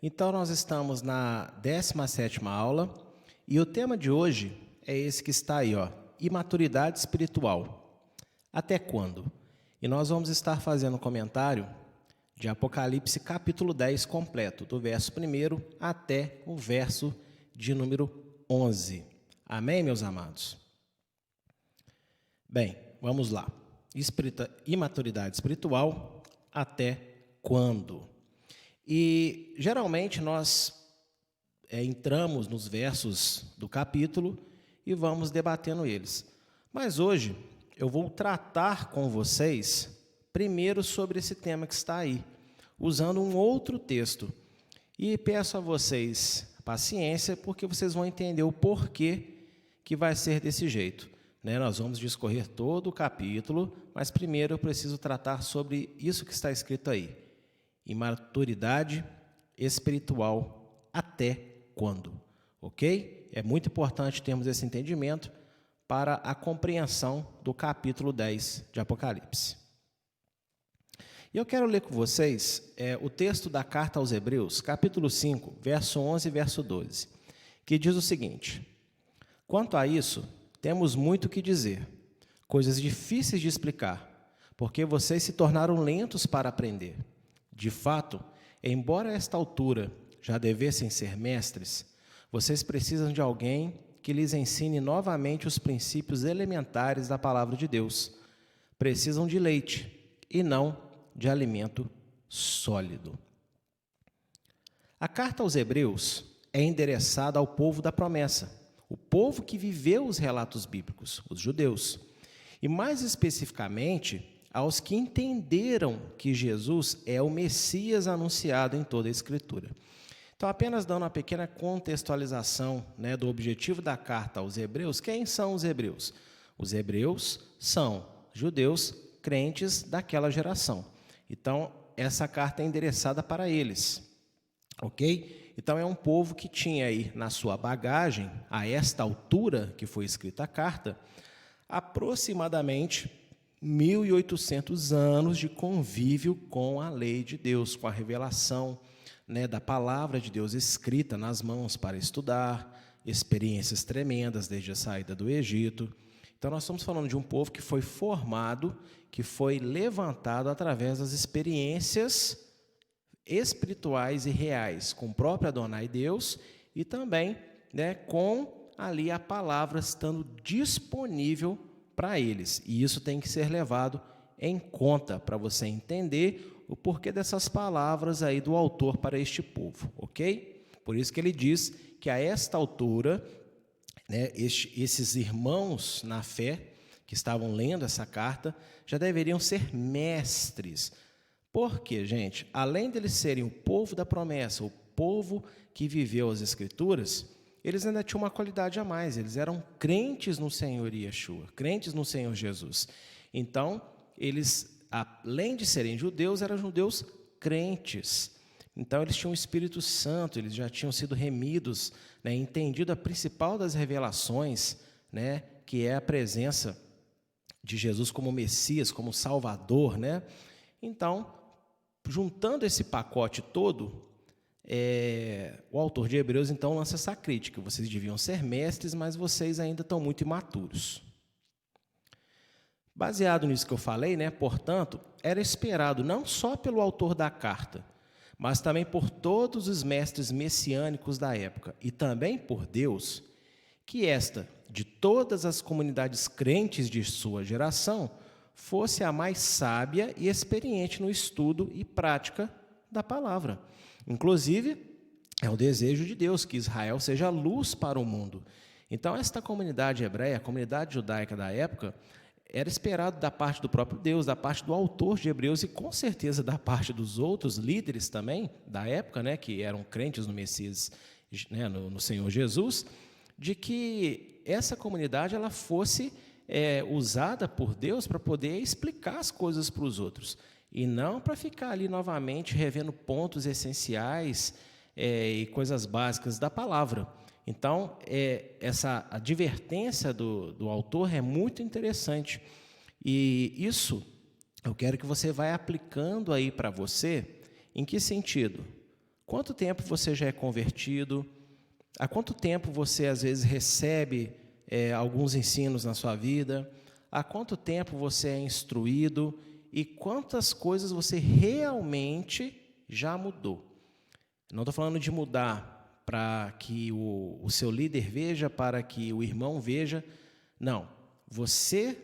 Então, nós estamos na 17ª aula e o tema de hoje é esse que está aí, ó, imaturidade espiritual. Até quando? E nós vamos estar fazendo um comentário de Apocalipse capítulo 10 completo, do verso 1 até o verso de número 11. Amém, meus amados? Bem, vamos lá. Imaturidade espiritual, até quando? E geralmente nós entramos nos versos do capítulo e vamos debatendo eles. Mas hoje eu vou tratar com vocês primeiro sobre esse tema que está aí, usando um outro texto. E peço a vocês paciência, porque vocês vão entender o porquê que vai ser desse jeito. Nós vamos discorrer todo o capítulo, mas primeiro eu preciso tratar sobre isso que está escrito aí. Imaturidade espiritual até quando? Ok? É muito importante termos esse entendimento para a compreensão do capítulo 10 de Apocalipse. E eu quero ler com vocês o texto da carta aos Hebreus, capítulo 5, verso 11 e verso 12, que diz o seguinte: quanto a isso, temos muito o que dizer, coisas difíceis de explicar, porque vocês se tornaram lentos para aprender. De fato, embora a esta altura já devessem ser mestres, vocês precisam de alguém que lhes ensine novamente os princípios elementares da palavra de Deus. Precisam de leite e não de alimento sólido. A carta aos Hebreus é endereçada ao povo da promessa, o povo que viveu os relatos bíblicos, os judeus, e mais especificamente aos que entenderam que Jesus é o Messias anunciado em toda a Escritura. Então, apenas dando uma pequena contextualização do objetivo da carta aos Hebreus, quem são os hebreus? Os hebreus são judeus crentes daquela geração. Então, essa carta é endereçada para eles, ok? Então, é um povo que tinha aí na sua bagagem, a esta altura que foi escrita a carta, aproximadamente 1.800 anos de convívio com a lei de Deus, com a revelação da palavra de Deus escrita nas mãos para estudar, experiências tremendas desde a saída do Egito. Então, nós estamos falando de um povo que foi formado, que foi levantado através das experiências espirituais e reais com o próprio Adonai Deus e também com ali a palavra estando disponível para eles. E isso tem que ser levado em conta para você entender o porquê dessas palavras aí do autor para este povo, ok? Por isso que ele diz que a esta altura, esses irmãos na fé que estavam lendo essa carta já deveriam ser mestres. Por quê, gente? Além deles serem o povo da promessa, o povo que viveu as Escrituras, eles ainda tinham uma qualidade a mais, eles eram crentes no Senhor Yeshua, crentes no Senhor Jesus. Então, eles, além de serem judeus, eram judeus crentes. Então, eles tinham o Espírito Santo, eles já tinham sido remidos, entendido a principal das revelações, que é a presença de Jesus como Messias, como Salvador. Então, juntando esse pacote todo, o autor de Hebreus, então, lança essa crítica. Vocês deviam ser mestres, mas vocês ainda estão muito imaturos. Baseado nisso que eu falei, portanto, era esperado não só pelo autor da carta, mas também por todos os mestres messiânicos da época e também por Deus, que esta, de todas as comunidades crentes de sua geração, fosse a mais sábia e experiente no estudo e prática da palavra. Inclusive, é o desejo de Deus que Israel seja luz para o mundo. Então, esta comunidade hebreia, a comunidade judaica da época, era esperado da parte do próprio Deus, da parte do autor de Hebreus e, com certeza, da parte dos outros líderes também da época, que eram crentes no Messias, no Senhor Jesus, de que essa comunidade ela fosse usada por Deus para poder explicar as coisas para os outros, e não para ficar ali novamente revendo pontos essenciais e coisas básicas da palavra. Então, essa advertência do autor é muito interessante. E isso eu quero que você vá aplicando aí para você. Em que sentido? Quanto tempo você já é convertido? Há quanto tempo você, às vezes, recebe alguns ensinos na sua vida? Há quanto tempo você é instruído? E quantas coisas você realmente já mudou? Não estou falando de mudar para que o seu líder veja, para que o irmão veja. Não. Você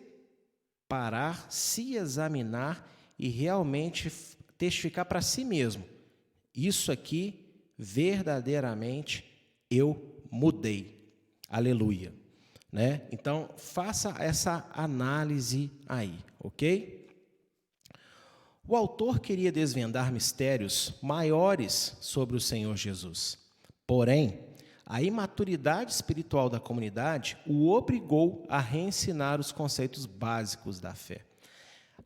parar, se examinar e realmente testificar para si mesmo. Isso aqui, verdadeiramente, eu mudei. Aleluia. Né? Então, faça essa análise aí, ok? O autor queria desvendar mistérios maiores sobre o Senhor Jesus. Porém, a imaturidade espiritual da comunidade o obrigou a reensinar os conceitos básicos da fé.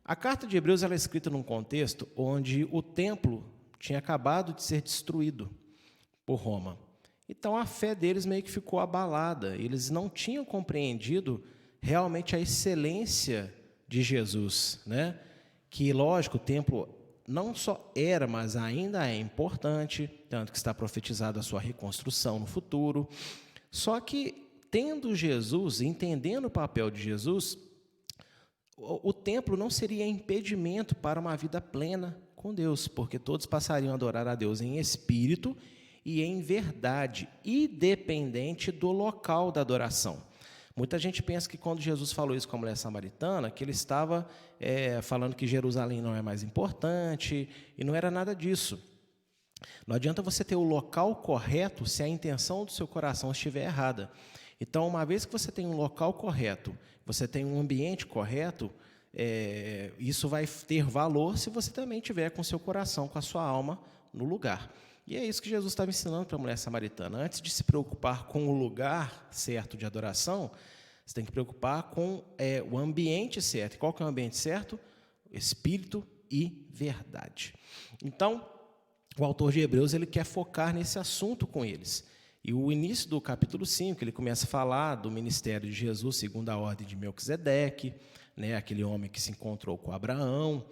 A carta de Hebreus ela é escrita num contexto onde o templo tinha acabado de ser destruído por Roma. Então, a fé deles meio que ficou abalada. Eles não tinham compreendido realmente a excelência de Jesus, né? Que, lógico, o templo não só era, mas ainda é importante, tanto que está profetizada a sua reconstrução no futuro. Só que, tendo Jesus, entendendo o papel de Jesus, o templo não seria impedimento para uma vida plena com Deus, porque todos passariam a adorar a Deus em espírito e em verdade, independente do local da adoração. Muita gente pensa que quando Jesus falou isso com a mulher samaritana, que ele estava falando que Jerusalém não é mais importante, e não era nada disso. Não adianta você ter o local correto se a intenção do seu coração estiver errada. Então, uma vez que você tem um local correto, você tem um ambiente correto, isso vai ter valor se você também tiver com o seu coração, com a sua alma no lugar. E é isso que Jesus estava ensinando para a mulher samaritana. Antes de se preocupar com o lugar certo de adoração, você tem que preocupar com o ambiente certo. E qual que é o ambiente certo? Espírito e verdade. Então, o autor de Hebreus ele quer focar nesse assunto com eles. E o início do capítulo 5, ele começa a falar do ministério de Jesus segundo a ordem de Melquisedeque, né, aquele homem que se encontrou com Abraão.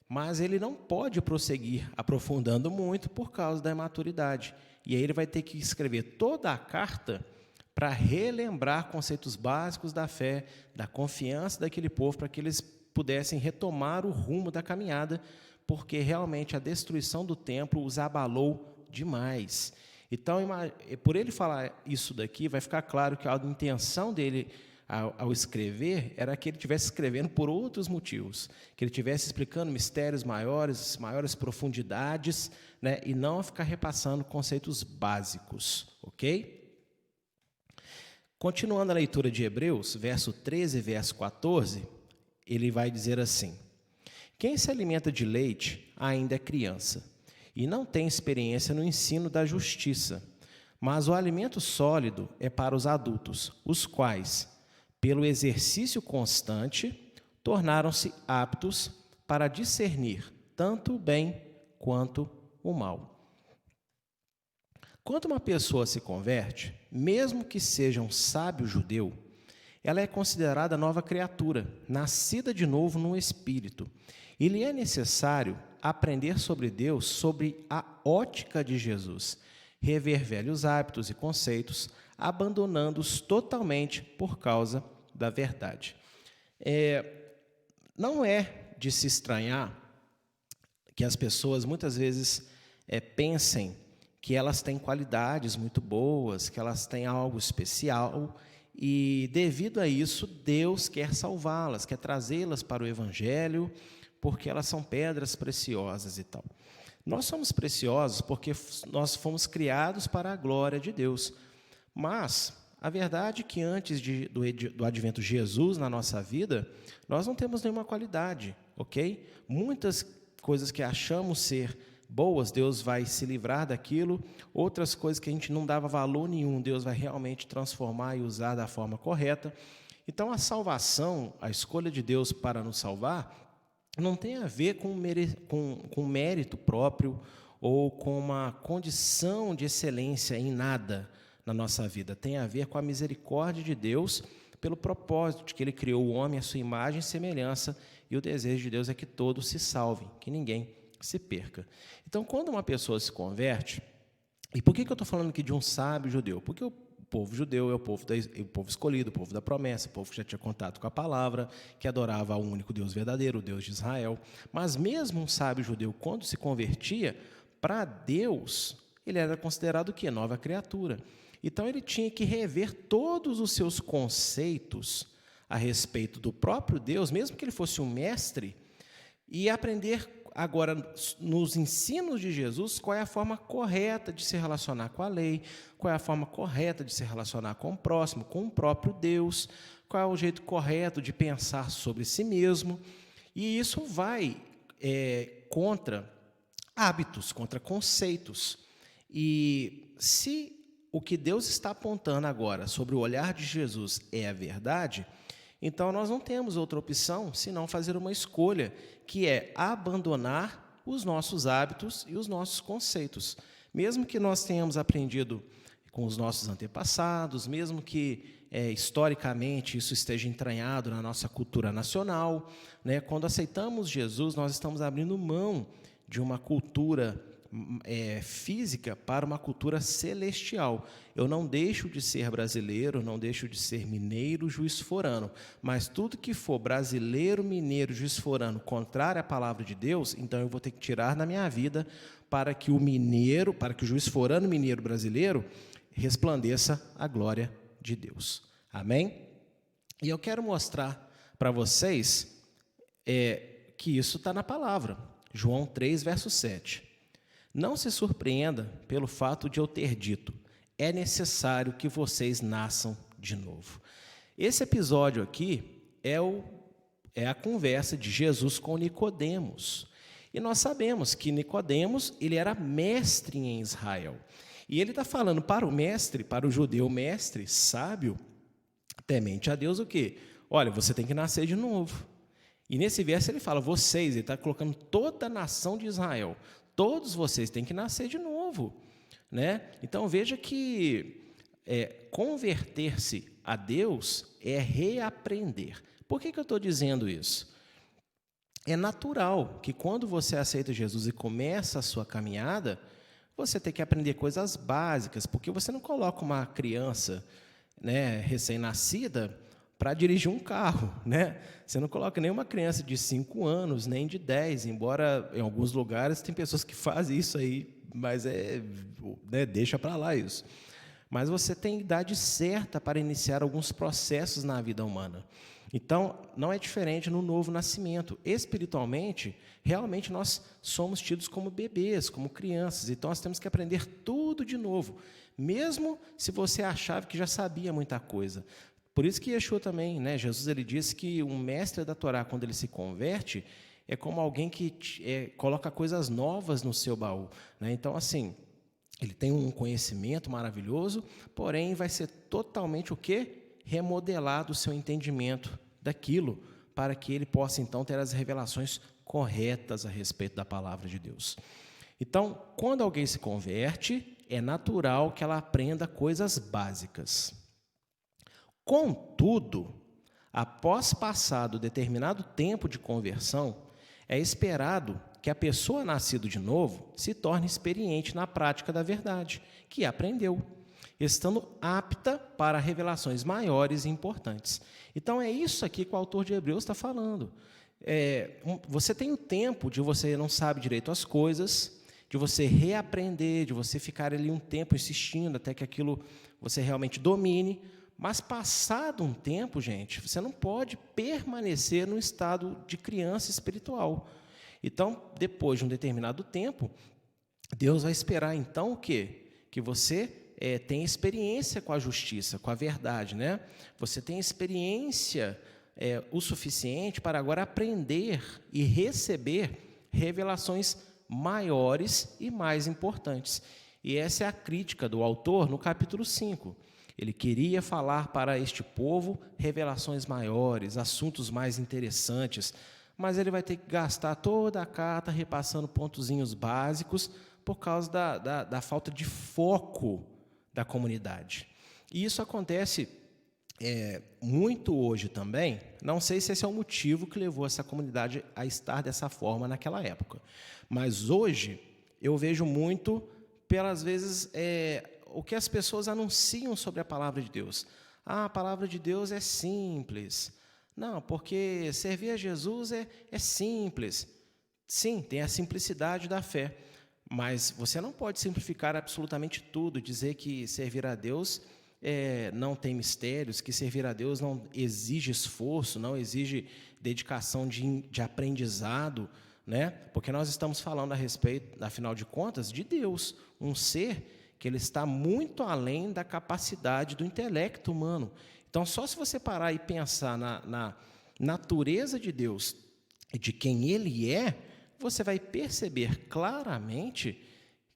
Mas ele não pode prosseguir aprofundando muito por causa da imaturidade. E aí ele vai ter que escrever toda a carta para relembrar conceitos básicos da fé, da confiança daquele povo, para que eles pudessem retomar o rumo da caminhada, porque realmente a destruição do templo os abalou demais. Então, por ele falar isso daqui, vai ficar claro que a intenção dele ao escrever, era que ele estivesse escrevendo por outros motivos, que ele estivesse explicando mistérios maiores, maiores profundidades, né, e não ficar repassando conceitos básicos, ok? Continuando a leitura de Hebreus, verso 13 e verso 14, ele vai dizer assim: quem se alimenta de leite ainda é criança, e não tem experiência no ensino da justiça, mas o alimento sólido é para os adultos, os quais, pelo exercício constante, tornaram-se aptos para discernir tanto o bem quanto o mal. Quando uma pessoa se converte, mesmo que seja um sábio judeu, ela é considerada nova criatura, nascida de novo no Espírito. E lhe é necessário aprender sobre Deus, sobre a ótica de Jesus, rever velhos hábitos e conceitos, abandonando-os totalmente por causa da verdade. Não é de se estranhar que as pessoas muitas vezes pensem que elas têm qualidades muito boas, que elas têm algo especial, e devido a isso, Deus quer salvá-las, quer trazê-las para o Evangelho, porque elas são pedras preciosas e tal. Nós somos preciosos porque nós fomos criados para a glória de Deus. Mas a verdade é que antes do advento de Jesus na nossa vida, nós não temos nenhuma qualidade, ok? Muitas coisas que achamos ser boas, Deus vai se livrar daquilo. Outras coisas que a gente não dava valor nenhum, Deus vai realmente transformar e usar da forma correta. Então, a salvação, a escolha de Deus para nos salvar, não tem a ver com mérito próprio ou com uma condição de excelência em nada na nossa vida. Tem a ver com a misericórdia de Deus pelo propósito de que Ele criou o homem à sua imagem e semelhança, e o desejo de Deus é que todos se salvem, que ninguém se perca. Então, quando uma pessoa se converte, E por que eu estou falando aqui de um sábio judeu? Porque o povo judeu é o povo escolhido, o povo da promessa, o povo que já tinha contato com a palavra, que adorava ao único Deus verdadeiro, o Deus de Israel. Mas mesmo um sábio judeu, quando se convertia, para Deus, ele era considerado o quê? Nova criatura. Então, ele tinha que rever todos os seus conceitos a respeito do próprio Deus, mesmo que ele fosse um mestre, e aprender agora, nos ensinos de Jesus, qual é a forma correta de se relacionar com a lei, qual é a forma correta de se relacionar com o próximo, com o próprio Deus, qual é o jeito correto de pensar sobre si mesmo. E isso vai contra hábitos, contra conceitos. E se o que Deus está apontando agora sobre o olhar de Jesus é a verdade, então nós não temos outra opção senão fazer uma escolha, que é abandonar os nossos hábitos e os nossos conceitos. Mesmo que nós tenhamos aprendido com os nossos antepassados, mesmo que historicamente isso esteja entranhado na nossa cultura nacional, né? Quando aceitamos Jesus, nós estamos abrindo mão de uma cultura física para uma cultura celestial. Eu não deixo de ser brasileiro, não deixo de ser mineiro, juiz-forano, mas tudo que for brasileiro, mineiro, juiz-forano, contrário à palavra de Deus, então eu vou ter que tirar na minha vida para que o juiz-forano, mineiro, brasileiro, resplandeça a glória de Deus. Amém? E eu quero mostrar para vocês que isso está na palavra. João 3, verso 7. Não se surpreenda pelo fato de eu ter dito, é necessário que vocês nasçam de novo. Esse episódio aqui é a conversa de Jesus com Nicodemos. E nós sabemos que Nicodemos, ele era mestre em Israel. E ele está falando para o mestre, para o judeu mestre, sábio, temente a Deus, o quê? Olha, você tem que nascer de novo. E nesse verso ele fala, vocês, ele está colocando toda a nação de Israel, todos vocês têm que nascer de novo, né? Então veja que converter-se a Deus é reaprender. Por que eu estou dizendo isso? É natural que quando você aceita Jesus e começa a sua caminhada, você tem que aprender coisas básicas, porque você não coloca uma criança, né, recém-nascida para dirigir um carro, né? Você não coloca nenhuma criança de 5 anos, nem de 10, embora em alguns lugares tem pessoas que fazem isso aí, mas deixa para lá isso. Mas você tem idade certa para iniciar alguns processos na vida humana. Então, não é diferente no novo nascimento. Espiritualmente, realmente nós somos tidos como bebês, como crianças. Então, nós temos que aprender tudo de novo, mesmo se você achava que já sabia muita coisa. Por isso que Yeshua também, né? Jesus, ele disse que um mestre da Torá, quando ele se converte, é como alguém que coloca coisas novas no seu baú, né? Então, assim, ele tem um conhecimento maravilhoso, porém vai ser totalmente o quê? Remodelado o seu entendimento daquilo, para que ele possa, então, ter as revelações corretas a respeito da palavra de Deus. Então, quando alguém se converte, é natural que ela aprenda coisas básicas. Contudo, após passado determinado tempo de conversão, é esperado que a pessoa nascida de novo se torne experiente na prática da verdade, que aprendeu, estando apta para revelações maiores e importantes. Então, é isso aqui que o autor de Hebreus está falando. Você tem o tempo de você não sabe direito as coisas, de você reaprender, de você ficar ali um tempo insistindo até que aquilo você realmente domine. Mas, passado um tempo, gente, você não pode permanecer no estado de criança espiritual. Então, depois de um determinado tempo, Deus vai esperar, então, o quê? Que você tenha experiência com a justiça, com a verdade, né? Você tem experiência o suficiente para agora aprender e receber revelações maiores e mais importantes. E essa é a crítica do autor no capítulo 5. Ele queria falar para este povo revelações maiores, assuntos mais interessantes, mas ele vai ter que gastar toda a carta repassando pontozinhos básicos por causa da falta de foco da comunidade. E isso acontece muito hoje também. Não sei se esse é o motivo que levou essa comunidade a estar dessa forma naquela época, mas hoje eu vejo muito pelas vezes, o que as pessoas anunciam sobre a palavra de Deus. A palavra de Deus é simples. Não, porque servir a Jesus é simples. Sim, tem a simplicidade da fé, mas você não pode simplificar absolutamente tudo, dizer que servir a Deus não tem mistérios, que servir a Deus não exige esforço, não exige dedicação de aprendizado, né? Porque nós estamos falando a respeito, afinal de contas, de Deus, um ser que ele está muito além da capacidade do intelecto humano. Então, só se você parar e pensar na natureza de Deus e de quem Ele é, você vai perceber claramente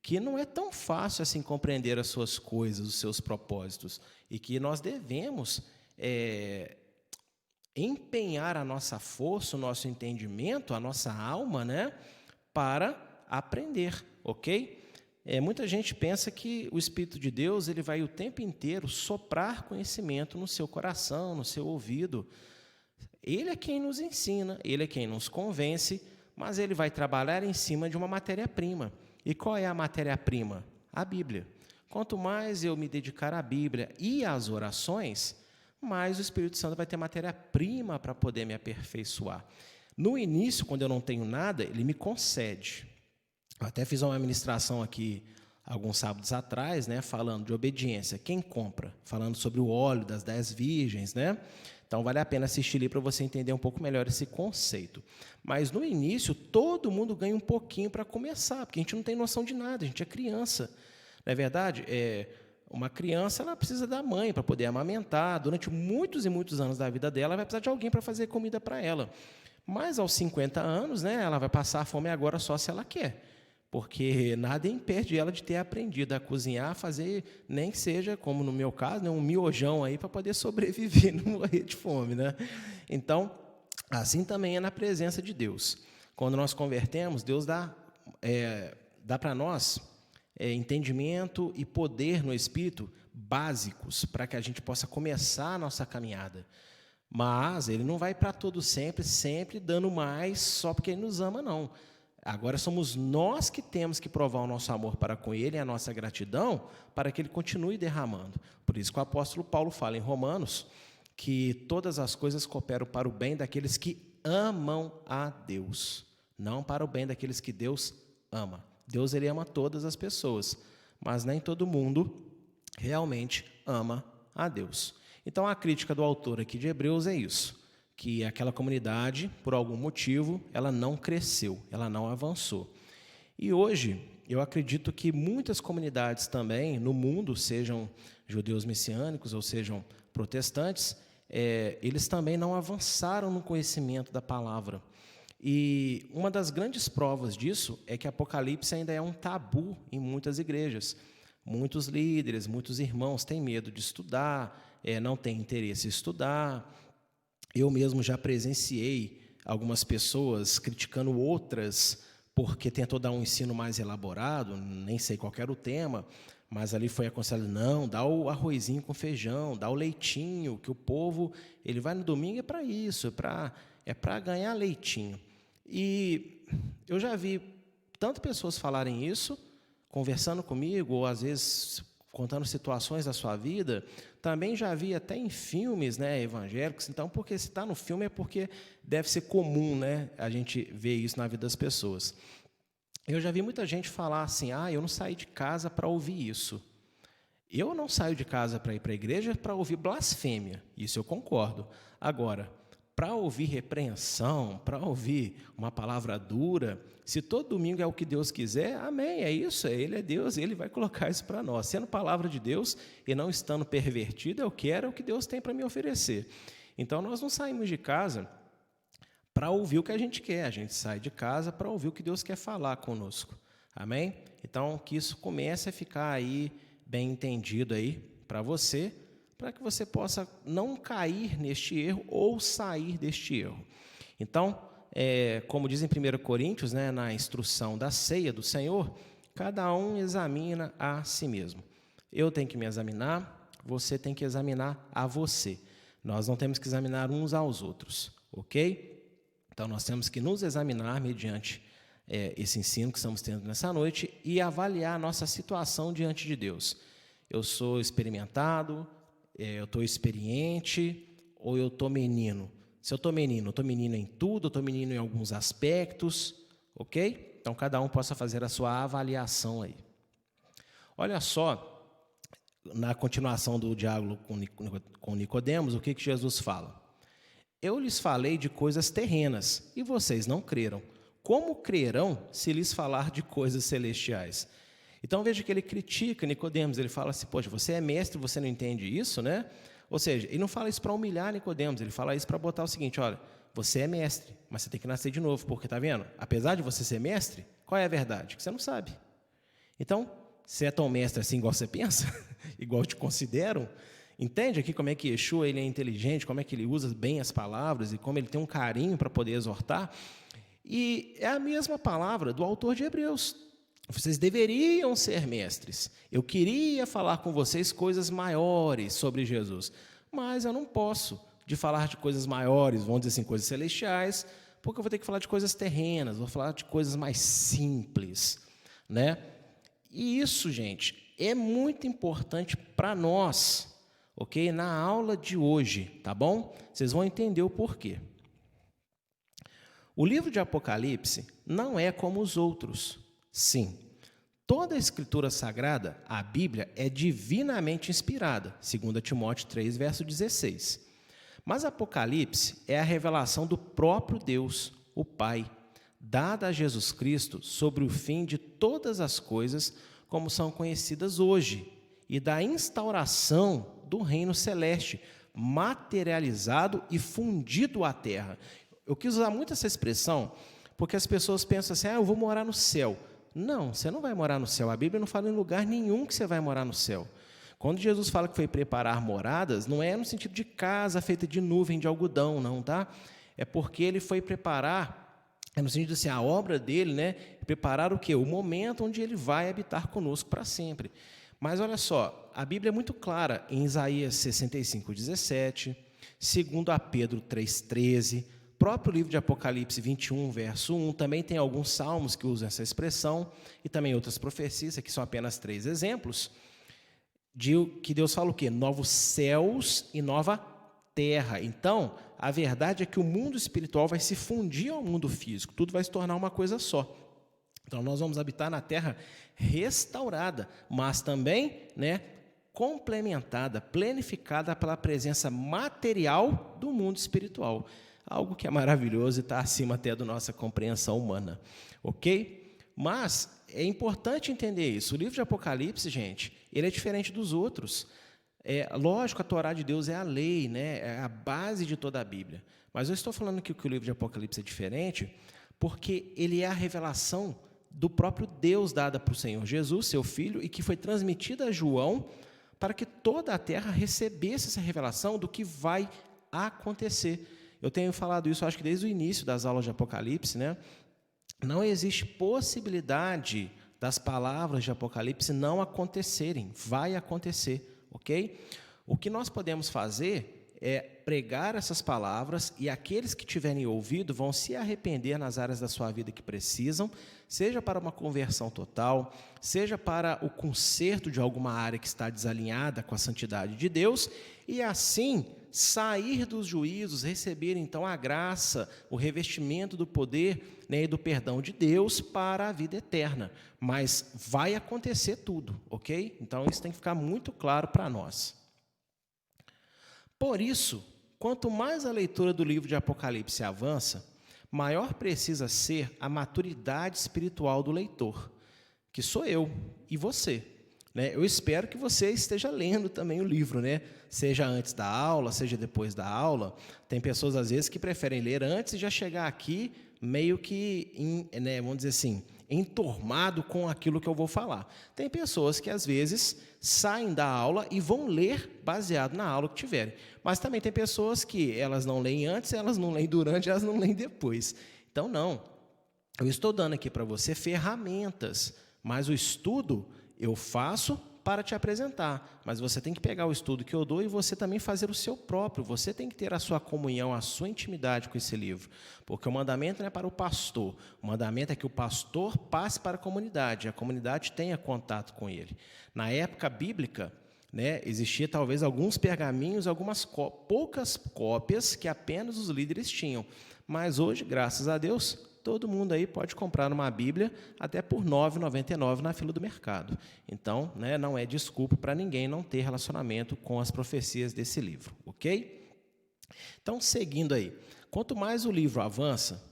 que não é tão fácil assim compreender as suas coisas, os seus propósitos, e que nós devemos empenhar a nossa força, o nosso entendimento, a nossa alma, né, para aprender, ok? Muita gente pensa que o Espírito de Deus ele vai o tempo inteiro soprar conhecimento no seu coração, no seu ouvido. Ele é quem nos ensina, ele é quem nos convence, mas ele vai trabalhar em cima de uma matéria-prima. E qual é a matéria-prima? A Bíblia. Quanto mais eu me dedicar à Bíblia e às orações, mais o Espírito Santo vai ter matéria-prima para poder me aperfeiçoar. No início, quando eu não tenho nada, ele me concede. Eu até fiz uma ministração aqui alguns sábados atrás, né, falando de obediência. Quem compra? Falando sobre o óleo das 10 virgens, né? Então, vale a pena assistir ali para você entender um pouco melhor esse conceito. Mas, no início, todo mundo ganha um pouquinho para começar, porque a gente não tem noção de nada, a gente é criança. Não é verdade? Uma criança ela precisa da mãe para poder amamentar. Durante muitos e muitos anos da vida dela, ela vai precisar de alguém para fazer comida para ela. Mas, aos 50 anos, né, ela vai passar fome agora só se ela quer. Porque nada impede ela de ter aprendido a cozinhar, a fazer, nem que seja, como no meu caso, né, um miojão aí para poder sobreviver, não morrer de fome, né? Então, assim também é na presença de Deus. Quando nós convertemos, Deus dá para nós entendimento e poder no Espírito básicos para que a gente possa começar a nossa caminhada. Mas Ele não vai para todo sempre dando mais só porque Ele nos ama, não. Agora somos nós que temos que provar o nosso amor para com Ele e a nossa gratidão para que Ele continue derramando. Por isso que o apóstolo Paulo fala em Romanos que todas as coisas cooperam para o bem daqueles que amam a Deus, não para o bem daqueles que Deus ama. Deus ele ama todas as pessoas, mas nem todo mundo realmente ama a Deus. Então a crítica do autor aqui de Hebreus é isso, que aquela comunidade, por algum motivo, ela não cresceu, ela não avançou. E hoje, eu acredito que muitas comunidades também no mundo, sejam judeus messiânicos ou sejam protestantes, eles também não avançaram no conhecimento da palavra. E uma das grandes provas disso é que Apocalipse ainda é um tabu em muitas igrejas. Muitos líderes, muitos irmãos têm medo de estudar, não têm interesse em estudar. Eu mesmo já presenciei algumas pessoas criticando outras porque tentou dar um ensino mais elaborado, nem sei qual era o tema, mas ali foi aconselhado, não, dá o arrozinho com feijão, dá o leitinho, que o povo, ele vai no domingo para isso, é para ganhar leitinho. E eu já vi tanto pessoas falarem isso, conversando comigo, ou às vezes contando situações da sua vida, também já vi até em filmes, né, evangélicos. Então, porque se está no filme é porque deve ser comum, né, a gente ver isso na vida das pessoas. Eu já vi muita gente falar assim, eu não saí de casa para ouvir isso. Eu não saio de casa para ir para a igreja para ouvir blasfêmia, isso eu concordo. Agora, para ouvir repreensão, para ouvir uma palavra dura, se todo domingo é o que Deus quiser, amém, é isso, Ele é Deus, Ele vai colocar isso para nós. Sendo palavra de Deus e não estando pervertido, eu quero o que Deus tem para me oferecer. Então, nós não saímos de casa para ouvir o que a gente quer, a gente sai de casa para ouvir o que Deus quer falar conosco, amém? Então, que isso comece a ficar aí bem entendido aí para você, para que você possa não cair neste erro ou sair deste erro. Então, como diz em 1 Coríntios, né, na instrução da ceia do Senhor, cada um examina a si mesmo. Eu tenho que me examinar, você tem que examinar a você. Nós não temos que examinar uns aos outros, ok? Então, nós temos que nos examinar mediante esse ensino que estamos tendo nessa noite e avaliar a nossa situação diante de Deus. Eu sou experimentado, eu estou experiente ou eu estou menino? Se eu estou menino em tudo, eu estou menino em alguns aspectos, ok? Então, cada um possa fazer a sua avaliação aí. Olha só, na continuação do diálogo com Nicodemos, o que Jesus fala? Eu lhes falei de coisas terrenas e vocês não creram. Como crerão se lhes falar de coisas celestiais? Então, veja que ele critica Nicodemos, ele fala assim, poxa, você é mestre, você não entende isso, né? Ou seja, ele não fala isso para humilhar Nicodemos, ele fala isso para botar o seguinte, olha, você é mestre, mas você tem que nascer de novo, porque, tá vendo? Apesar de você ser mestre, qual é a verdade? Que você não sabe. Então, você é tão mestre assim igual você pensa? Igual te consideram? Entende aqui como é que Yeshua ele é inteligente, como é que ele usa bem as palavras e como ele tem um carinho para poder exortar? E é a mesma palavra do autor de Hebreus. Vocês deveriam ser mestres. Eu queria falar com vocês coisas maiores sobre Jesus, mas eu não posso de falar de coisas maiores, vamos dizer assim, coisas celestiais, porque eu vou ter que falar de coisas terrenas, vou falar de coisas mais simples, né? E isso, gente, é muito importante para nós, ok? Na aula de hoje, tá bom? Vocês vão entender o porquê. O livro de Apocalipse não é como os outros. Sim, toda a escritura sagrada, a Bíblia, é divinamente inspirada, 2 Timóteo 3, verso 16. Mas Apocalipse é a revelação do próprio Deus, o Pai, dada a Jesus Cristo sobre o fim de todas as coisas como são conhecidas hoje, e da instauração do reino celeste, materializado e fundido à terra. Eu quis usar muito essa expressão, porque as pessoas pensam assim, eu vou morar no céu. Não, você não vai morar no céu. A Bíblia não fala em lugar nenhum que você vai morar no céu. Quando Jesus fala que foi preparar moradas, não é no sentido de casa feita de nuvem de algodão, não, tá? É porque ele foi preparar, é no sentido assim, a obra dele, né? Preparar o quê? O momento onde ele vai habitar conosco para sempre. Mas olha só, a Bíblia é muito clara em Isaías 65:17, 2 Pedro 3:13, próprio livro de Apocalipse 21, verso 1, também tem alguns salmos que usam essa expressão, e também outras profecias, aqui são apenas 3 exemplos, de que Deus fala o quê? Novos céus e nova terra. Então, a verdade é que o mundo espiritual vai se fundir ao mundo físico, tudo vai se tornar uma coisa só. Então, nós vamos habitar na terra restaurada, mas também, né, complementada, planificada pela presença material do mundo espiritual. Algo que é maravilhoso e está acima até da nossa compreensão humana, ok? Mas é importante entender isso. O livro de Apocalipse, gente, ele é diferente dos outros. Lógico, a Torá de Deus é a lei, né? É a base de toda a Bíblia. Mas eu estou falando que o livro de Apocalipse é diferente porque ele é a revelação do próprio Deus dada para o Senhor Jesus, seu Filho, e que foi transmitida a João para que toda a terra recebesse essa revelação do que vai acontecer. Eu tenho falado isso, acho que desde o início das aulas de Apocalipse, né? Não existe possibilidade das palavras de Apocalipse não acontecerem, vai acontecer, ok? O que nós podemos fazer é pregar essas palavras e aqueles que tiverem ouvido vão se arrepender nas áreas da sua vida que precisam, seja para uma conversão total, seja para o conserto de alguma área que está desalinhada com a santidade de Deus, e assim sair dos juízos, receber então a graça, o revestimento do poder, né, e do perdão de Deus para a vida eterna. Mas vai acontecer tudo, ok? Então isso tem que ficar muito claro para nós. Por isso, quanto mais a leitura do livro de Apocalipse avança, maior precisa ser a maturidade espiritual do leitor, que sou eu e você. Eu espero que você esteja lendo também o livro, né? Seja antes da aula, seja depois da aula. Tem pessoas, às vezes, que preferem ler antes e já chegar aqui meio que, vamos dizer assim, enturmado com aquilo que eu vou falar. Tem pessoas que, às vezes, saem da aula e vão ler baseado na aula que tiverem. Mas também tem pessoas que elas não leem antes, elas não leem durante, elas não leem depois. Então, não. Eu estou dando aqui para você ferramentas, mas o estudo eu faço para te apresentar, mas você tem que pegar o estudo que eu dou e você também fazer o seu próprio. Você tem que ter a sua comunhão, a sua intimidade com esse livro, porque o mandamento não é para o pastor, o mandamento é que o pastor passe para a comunidade tenha contato com ele. Na época bíblica, né, existia talvez alguns pergaminhos, algumas poucas cópias que apenas os líderes tinham, mas hoje, graças a Deus, todo mundo aí pode comprar uma Bíblia até por R$ 9,99 na fila do mercado. Então, né, não é desculpa para ninguém não ter relacionamento com as profecias desse livro, ok? Então, seguindo aí, quanto mais o livro avança,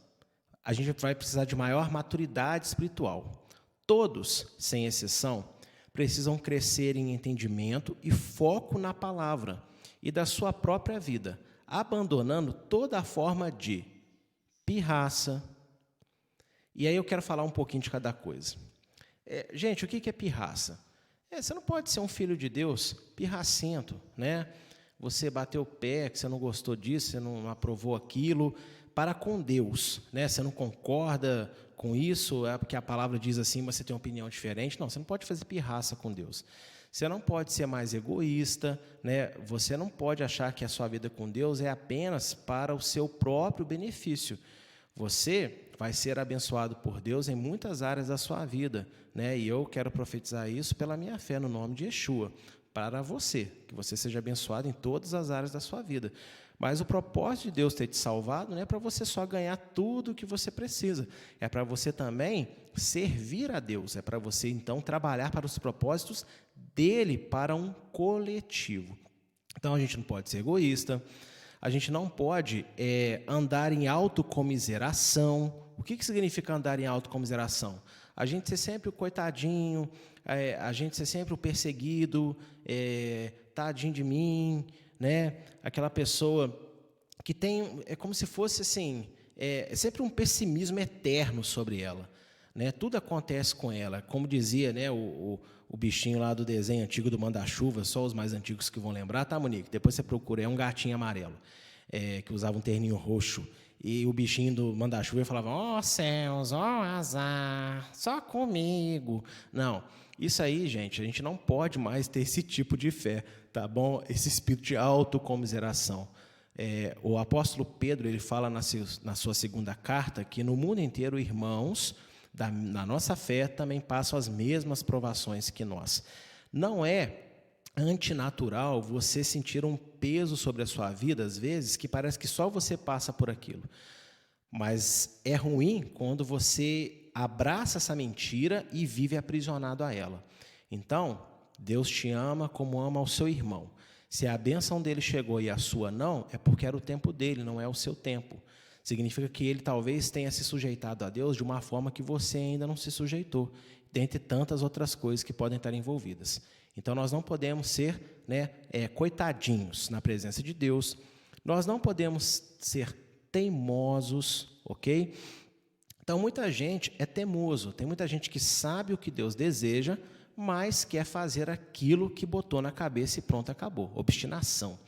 a gente vai precisar de maior maturidade espiritual. Todos, sem exceção, precisam crescer em entendimento e foco na palavra e da sua própria vida, abandonando toda a forma de pirraça. E aí eu quero falar um pouquinho de cada coisa. Gente, o que é pirraça? Você não pode ser um filho de Deus pirracento, né? Você bateu o pé, que você não gostou disso, você não aprovou aquilo, para com Deus, né? Você não concorda com isso, é porque a palavra diz assim, mas você tem uma opinião diferente. Não, você não pode fazer pirraça com Deus. Você não pode ser mais egoísta, né? Você não pode achar que a sua vida com Deus é apenas para o seu próprio benefício. Você vai ser abençoado por Deus em muitas áreas da sua vida, né? E eu quero profetizar isso pela minha fé no nome de Yeshua, para você, que você seja abençoado em todas as áreas da sua vida. Mas o propósito de Deus ter te salvado não é para você só ganhar tudo o que você precisa, é para você também servir a Deus, é para você então trabalhar para os propósitos dele, para um coletivo. Então a gente não pode ser egoísta, a gente não pode andar em autocomiseração. O que significa andar em autocomiseração? A gente ser sempre o coitadinho, a gente ser sempre o perseguido, tadinho de mim, né? Aquela pessoa que tem, é como se fosse assim, sempre um pessimismo eterno sobre ela, né? Tudo acontece com ela, como dizia, né, o bichinho lá do desenho antigo do Manda-Chuva, só os mais antigos que vão lembrar, tá, Monique? Depois você procura, é um gatinho amarelo, que usava um terninho roxo, e o bichinho do Manda-Chuva falava, ó céus, ó azar, só comigo. Não, isso aí, gente, a gente não pode mais ter esse tipo de fé, tá bom? Esse espírito de autocomiseração. O apóstolo Pedro, ele fala na sua segunda carta que no mundo inteiro, irmãos, na nossa fé, também passam as mesmas provações que nós. Não é antinatural você sentir um peso sobre a sua vida, às vezes, que parece que só você passa por aquilo. Mas é ruim quando você abraça essa mentira e vive aprisionado a ela. Então, Deus te ama como ama o seu irmão. Se a bênção dele chegou e a sua não, é porque era o tempo dele, não é o seu tempo. Significa que ele talvez tenha se sujeitado a Deus de uma forma que você ainda não se sujeitou, dentre tantas outras coisas que podem estar envolvidas. Então, nós não podemos ser, né, coitadinhos na presença de Deus, nós não podemos ser teimosos, ok? Então, muita gente é teimoso, tem muita gente que sabe o que Deus deseja, mas quer fazer aquilo que botou na cabeça e pronto, acabou, obstinação.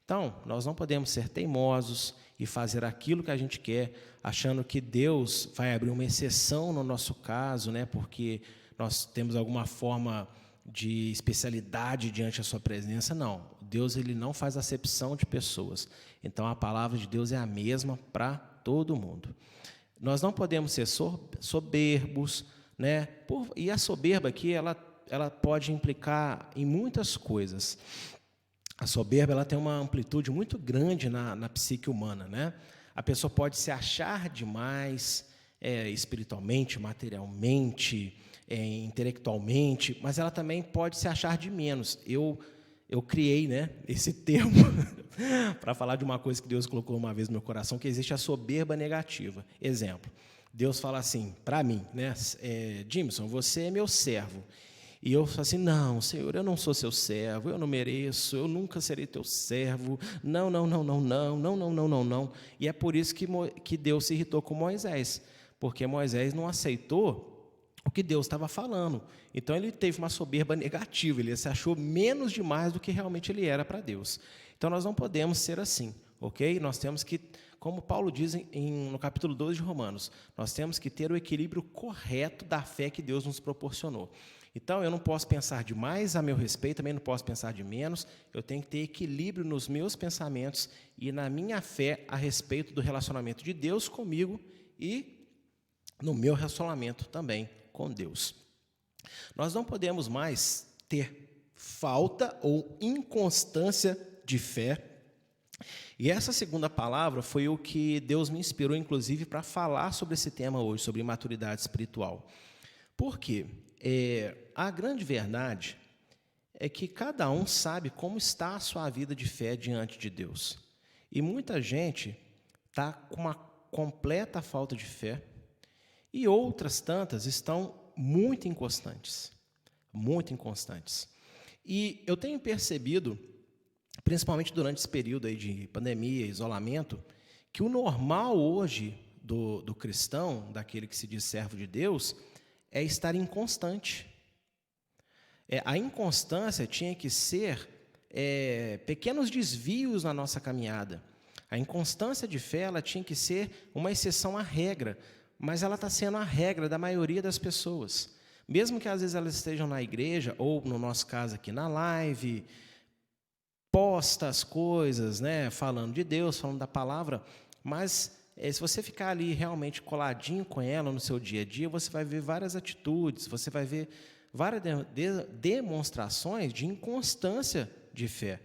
Então, nós não podemos ser teimosos e fazer aquilo que a gente quer, achando que Deus vai abrir uma exceção no nosso caso, né, porque nós temos alguma forma de especialidade diante da sua presença. Não, Deus ele não faz acepção de pessoas. Então, a palavra de Deus é a mesma para todo mundo. Nós não podemos ser soberbos, né? E a soberba aqui, ela pode implicar em muitas coisas. A soberba ela tem uma amplitude muito grande na psique humana, né? A pessoa pode se achar demais, espiritualmente, materialmente, intelectualmente, mas ela também pode se achar de menos. Eu criei, né, esse termo para falar de uma coisa que Deus colocou uma vez no meu coração, que existe a soberba negativa. Exemplo, Deus fala assim para mim, né, Jimson, você é meu servo. E eu falo assim, não, Senhor, eu não sou seu servo, eu não mereço, eu nunca serei teu servo, não. E é por isso que Deus se irritou com Moisés, porque Moisés não aceitou o que Deus estava falando. Então, ele teve uma soberba negativa, ele se achou menos demais do que realmente ele era para Deus. Então, nós não podemos ser assim, ok? Nós temos que, como Paulo diz no capítulo 12 de Romanos, nós temos que ter o equilíbrio correto da fé que Deus nos proporcionou. Então, eu não posso pensar de mais a meu respeito, também não posso pensar de menos. Eu tenho que ter equilíbrio nos meus pensamentos e na minha fé a respeito do relacionamento de Deus comigo e no meu relacionamento também com Deus. Nós não podemos mais ter falta ou inconstância de fé. E essa segunda palavra foi o que Deus me inspirou, inclusive, para falar sobre esse tema hoje, sobre maturidade espiritual. Por quê? A grande verdade é que cada um sabe como está a sua vida de fé diante de Deus. E muita gente está com uma completa falta de fé e outras tantas estão muito inconstantes. Muito inconstantes. E eu tenho percebido, principalmente durante esse período aí de pandemia, isolamento, que o normal hoje do cristão, daquele que se diz servo de Deus, é estar inconstante. A inconstância tinha que ser pequenos desvios na nossa caminhada. A inconstância de fé ela tinha que ser uma exceção à regra, mas ela está sendo a regra da maioria das pessoas. Mesmo que às vezes elas estejam na igreja, ou no nosso caso aqui na live, posta as coisas, né, falando de Deus, falando da palavra, mas se você ficar ali realmente coladinho com ela no seu dia a dia, você vai ver várias atitudes, você vai ver várias demonstrações de inconstância de fé.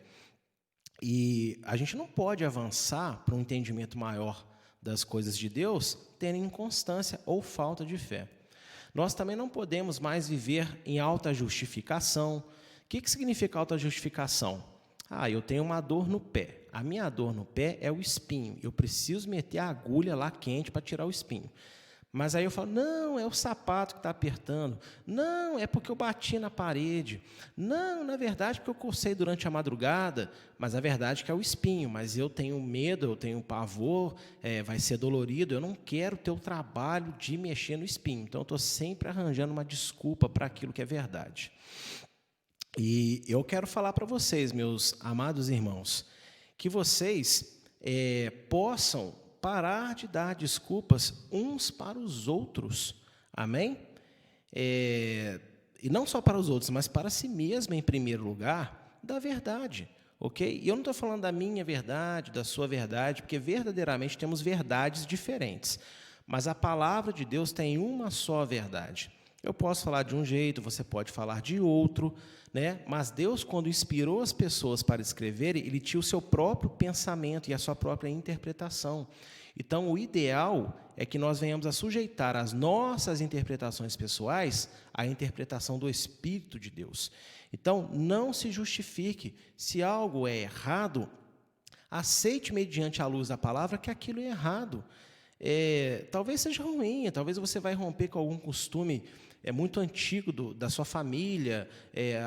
E a gente não pode avançar para um entendimento maior das coisas de Deus tendo inconstância ou falta de fé. Nós também não podemos mais viver em autojustificação. O que significa autojustificação? Eu tenho uma dor no pé. A minha dor no pé é o espinho. Eu preciso meter a agulha lá quente para tirar o espinho. Mas aí eu falo, não, é o sapato que está apertando. Não, é porque eu bati na parede. Não, na verdade, porque eu cocei durante a madrugada. Mas a verdade é que é o espinho. Mas eu tenho medo, eu tenho pavor, vai ser dolorido. Eu não quero ter o trabalho de mexer no espinho. Então, eu estou sempre arranjando uma desculpa para aquilo que é verdade. E eu quero falar para vocês, meus amados irmãos, que vocês possam parar de dar desculpas uns para os outros, amém? E não só para os outros, mas para si mesmo em primeiro lugar, da verdade, ok? E eu não estou falando da minha verdade, da sua verdade, porque verdadeiramente temos verdades diferentes, mas a palavra de Deus tem uma só verdade. Eu posso falar de um jeito, você pode falar de outro, né? Mas Deus, quando inspirou as pessoas para escreverem, Ele tinha o seu próprio pensamento e a sua própria interpretação. Então, o ideal é que nós venhamos a sujeitar as nossas interpretações pessoais à interpretação do Espírito de Deus. Então, não se justifique. Se algo é errado, aceite mediante a luz da palavra que aquilo é errado. Talvez seja ruim, talvez você vai romper com algum costume muito antigo da sua família,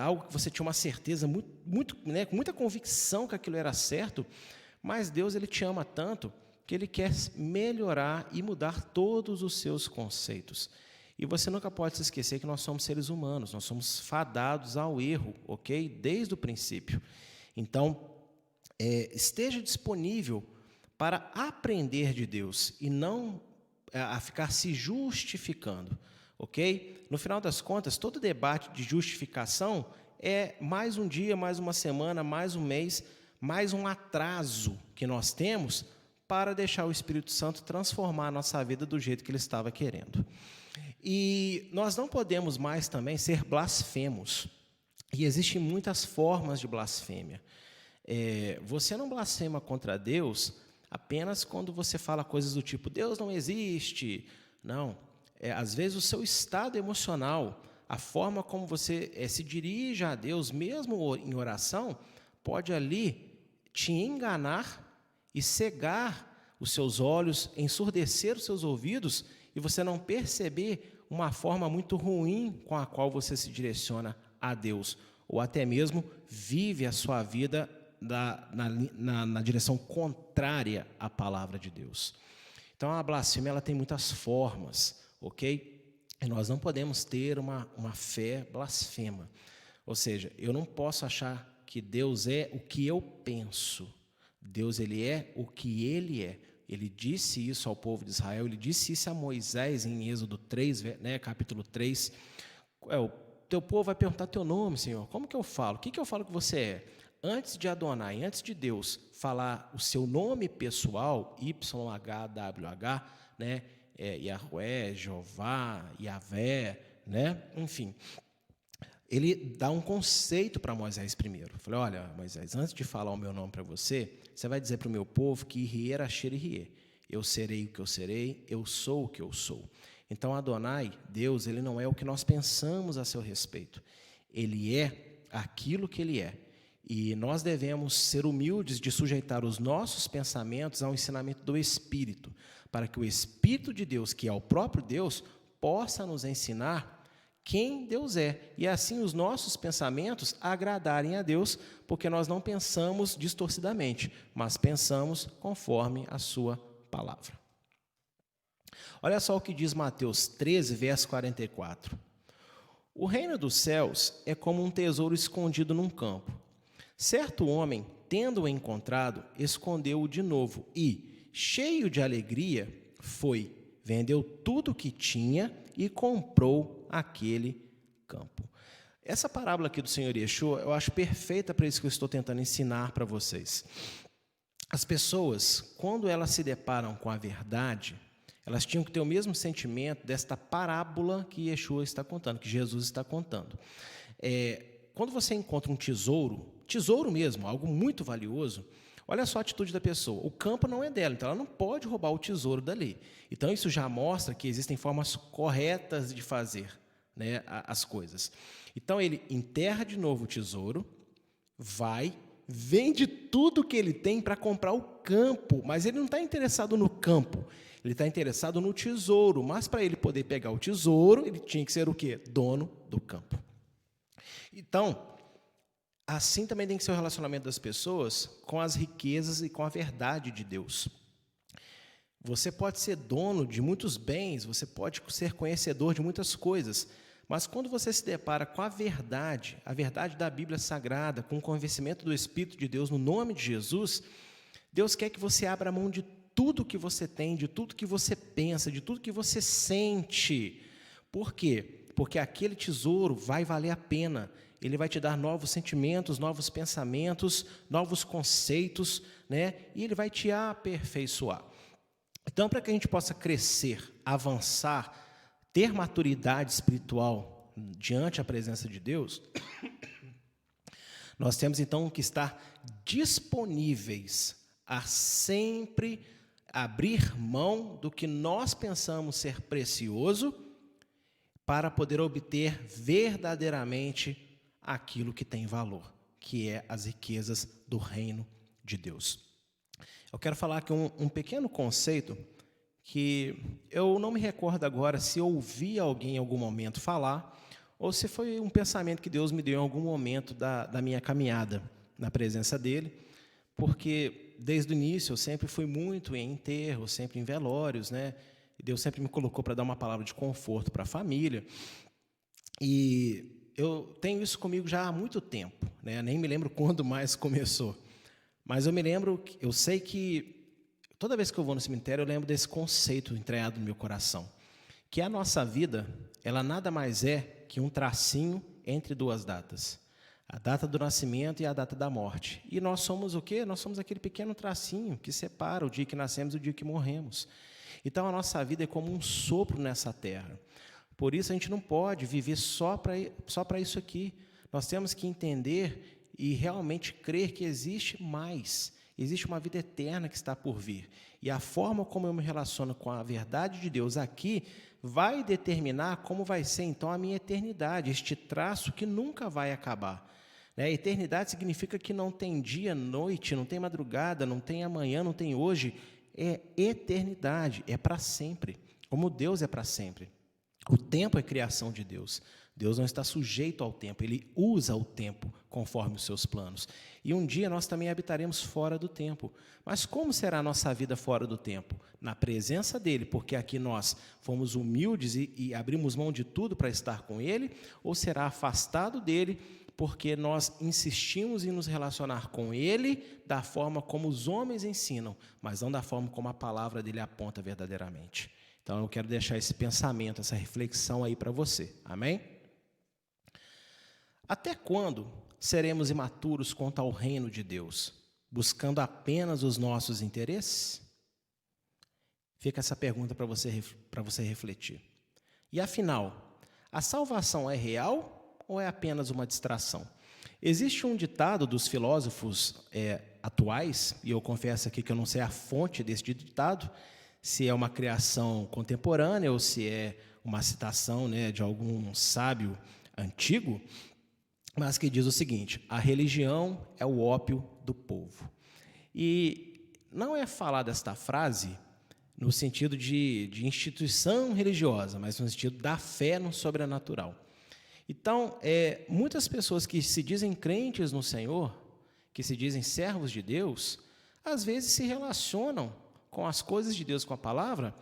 algo que você tinha uma certeza muito, né, com muita convicção que aquilo era certo, mas Deus ele te ama tanto que Ele quer melhorar e mudar todos os seus conceitos. E você nunca pode se esquecer que nós somos seres humanos, nós somos fadados ao erro, ok? Desde o princípio. Então, esteja disponível para aprender de Deus e não a ficar se justificando, ok? No final das contas, todo debate de justificação é mais um dia, mais uma semana, mais um mês, mais um atraso que nós temos para deixar o Espírito Santo transformar a nossa vida do jeito que Ele estava querendo. E nós não podemos mais também ser blasfemos. E existem muitas formas de blasfêmia. Você não blasfema contra Deus apenas quando você fala coisas do tipo, Deus não existe. Não. Às vezes o seu estado emocional, a forma como você se dirige a Deus, mesmo em oração, pode ali te enganar e cegar os seus olhos, ensurdecer os seus ouvidos e você não perceber uma forma muito ruim com a qual você se direciona a Deus, ou até mesmo vive a sua vida na direção contrária à palavra de Deus. Então, a blasfêmia ela tem muitas formas, ok? E nós não podemos ter uma fé blasfema. Ou seja, eu não posso achar que Deus é o que eu penso. Deus ele é o que Ele é. Ele disse isso ao povo de Israel, Ele disse isso a Moisés em Êxodo 3, né, capítulo 3. teu povo vai perguntar teu nome, Senhor. Como que eu falo? O que eu falo que você é? Antes de Adonai, antes de Deus falar o seu nome pessoal, YHWH, né? Yahweh, Jeová, Yahvé, né? Enfim, ele dá um conceito para Moisés primeiro. Falei, olha, Moisés, antes de falar o meu nome para você, você vai dizer para o meu povo que Irie, Asher, Irie. Eu serei o que eu serei, eu sou o que eu sou. Então, Adonai, Deus, ele não é o que nós pensamos a seu respeito. Ele é aquilo que ele é. E nós devemos ser humildes de sujeitar os nossos pensamentos ao ensinamento do Espírito, para que o Espírito de Deus, que é o próprio Deus, possa nos ensinar quem Deus é, e assim os nossos pensamentos agradarem a Deus, porque nós não pensamos distorcidamente, mas pensamos conforme a sua palavra. Olha só o que diz Mateus 13, verso 44. O reino dos céus é como um tesouro escondido num campo. Certo homem, tendo-o encontrado, escondeu-o de novo e, cheio de alegria, foi, vendeu tudo o que tinha e comprou aquele campo. Essa parábola aqui do Senhor Yeshua, eu acho perfeita para isso que eu estou tentando ensinar para vocês. As pessoas, quando elas se deparam com a verdade, elas tinham que ter o mesmo sentimento desta parábola que Yeshua está contando, que Jesus está contando. Quando você encontra um tesouro mesmo, algo muito valioso, olha só a atitude da pessoa. O campo não é dela, então ela não pode roubar o tesouro dali. Então isso já mostra que existem formas corretas de fazer, né, as coisas. Então ele enterra de novo o tesouro, vende tudo que ele tem para comprar o campo, mas ele não está interessado no campo, ele está interessado no tesouro, mas para ele poder pegar o tesouro, ele tinha que ser o quê? Dono do campo. Então, assim também tem que ser o relacionamento das pessoas com as riquezas e com a verdade de Deus. Você pode ser dono de muitos bens, você pode ser conhecedor de muitas coisas, mas quando você se depara com a verdade da Bíblia Sagrada, com o convencimento do Espírito de Deus no nome de Jesus, Deus quer que você abra mão de tudo que você tem, de tudo que você pensa, de tudo que você sente. Por quê? Porque aquele tesouro vai valer a pena. Ele vai te dar novos sentimentos, novos pensamentos, novos conceitos, né? E ele vai te aperfeiçoar. Então, para que a gente possa crescer, avançar, ter maturidade espiritual diante da presença de Deus, nós temos então que estar disponíveis a sempre abrir mão do que nós pensamos ser precioso para poder obter verdadeiramente aquilo que tem valor, que é as riquezas do reino de Deus. Eu quero falar aqui um pequeno conceito que eu não me recordo agora se ouvi alguém em algum momento falar ou se foi um pensamento que Deus me deu em algum momento da minha caminhada na presença dEle, porque desde o início eu sempre fui muito em enterros, sempre em velórios, né? E Deus sempre me colocou para dar uma palavra de conforto para a família. E eu tenho isso comigo já há muito tempo, né? Nem me lembro quando mais começou. Mas eu sei que toda vez que eu vou no cemitério, eu lembro desse conceito entranhado no meu coração, que a nossa vida, ela nada mais é que um tracinho entre duas datas. A data do nascimento e a data da morte. E nós somos o quê? Nós somos aquele pequeno tracinho que separa o dia que nascemos e o dia que morremos. Então, a nossa vida é como um sopro nessa terra. Por isso, a gente não pode viver só para isso aqui. Nós temos que entender e realmente crer que existe mais. Existe uma vida eterna que está por vir. E a forma como eu me relaciono com a verdade de Deus aqui vai determinar como vai ser, então, a minha eternidade, este traço que nunca vai acabar. Eternidade significa que não tem dia, noite, não tem madrugada, não tem amanhã, não tem hoje. É eternidade, é para sempre, como Deus é para sempre. O tempo é criação de Deus. Deus não está sujeito ao tempo, Ele usa o tempo conforme os seus planos. E um dia nós também habitaremos fora do tempo. Mas como será a nossa vida fora do tempo? Na presença dEle, porque aqui nós fomos humildes e abrimos mão de tudo para estar com Ele, ou será afastado dEle, porque nós insistimos em nos relacionar com Ele da forma como os homens ensinam, mas não da forma como a palavra dEle aponta verdadeiramente. Então, eu quero deixar esse pensamento, essa reflexão aí para você. Amém? Até quando seremos imaturos quanto ao reino de Deus, buscando apenas os nossos interesses? Fica essa pergunta para você refletir. E afinal, a salvação é real ou é apenas uma distração? Existe um ditado dos filósofos atuais, e eu confesso aqui que eu não sei a fonte desse ditado, se é uma criação contemporânea ou se é uma citação, né, de algum sábio antigo, mas que diz o seguinte: a religião é o ópio do povo. E não é falar desta frase no sentido de instituição religiosa, mas no sentido da fé no sobrenatural. Então, muitas pessoas que se dizem crentes no Senhor, que se dizem servos de Deus, às vezes se relacionam com as coisas de Deus, com a palavra,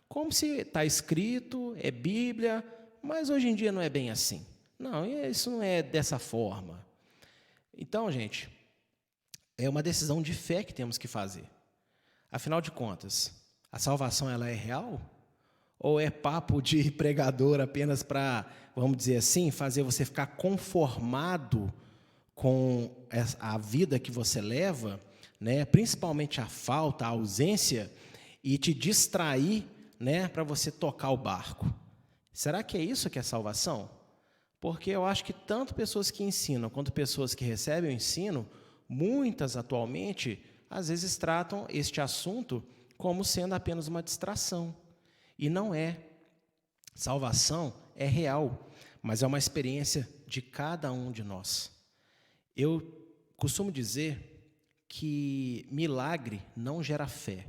como se está escrito, é Bíblia, mas hoje em dia não é bem assim. Não, isso não é dessa forma. Então, gente, é uma decisão de fé que temos que fazer. Afinal de contas, a salvação ela é real? Ou é papo de pregador apenas para, vamos dizer assim, fazer você ficar conformado com a vida que você leva, né? Principalmente a falta, a ausência, e te distrair, né, para você tocar o barco? Será que é isso que é salvação? Porque eu acho que tanto pessoas que ensinam quanto pessoas que recebem o ensino, muitas atualmente, às vezes tratam este assunto como sendo apenas uma distração. E não é. Salvação é real, mas é uma experiência de cada um de nós. Eu costumo dizer que milagre não gera fé,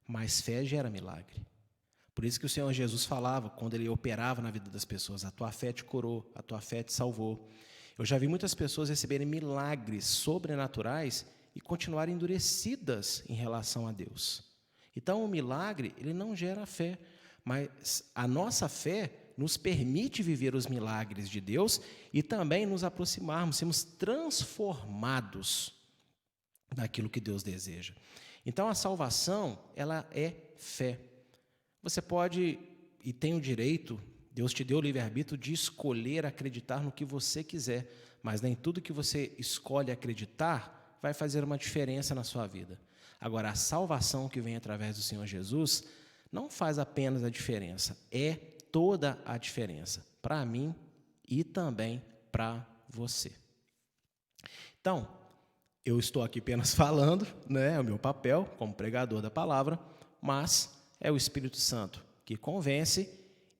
mas fé gera milagre. Por isso que o Senhor Jesus falava, quando Ele operava na vida das pessoas: a tua fé te curou, a tua fé te salvou. Eu já vi muitas pessoas receberem milagres sobrenaturais e continuarem endurecidas em relação a Deus. Então, o milagre, ele não gera fé, mas a nossa fé nos permite viver os milagres de Deus e também nos aproximarmos, sermos transformados daquilo que Deus deseja. Então, a salvação, ela é fé. Você pode e tem o direito, Deus te deu o livre-arbítrio de escolher acreditar no que você quiser, mas nem tudo que você escolhe acreditar vai fazer uma diferença na sua vida. Agora, a salvação que vem através do Senhor Jesus não faz apenas a diferença, é toda a diferença, para mim e também para você. Então, eu estou aqui apenas falando, né, é o meu papel como pregador da palavra, mas é o Espírito Santo que convence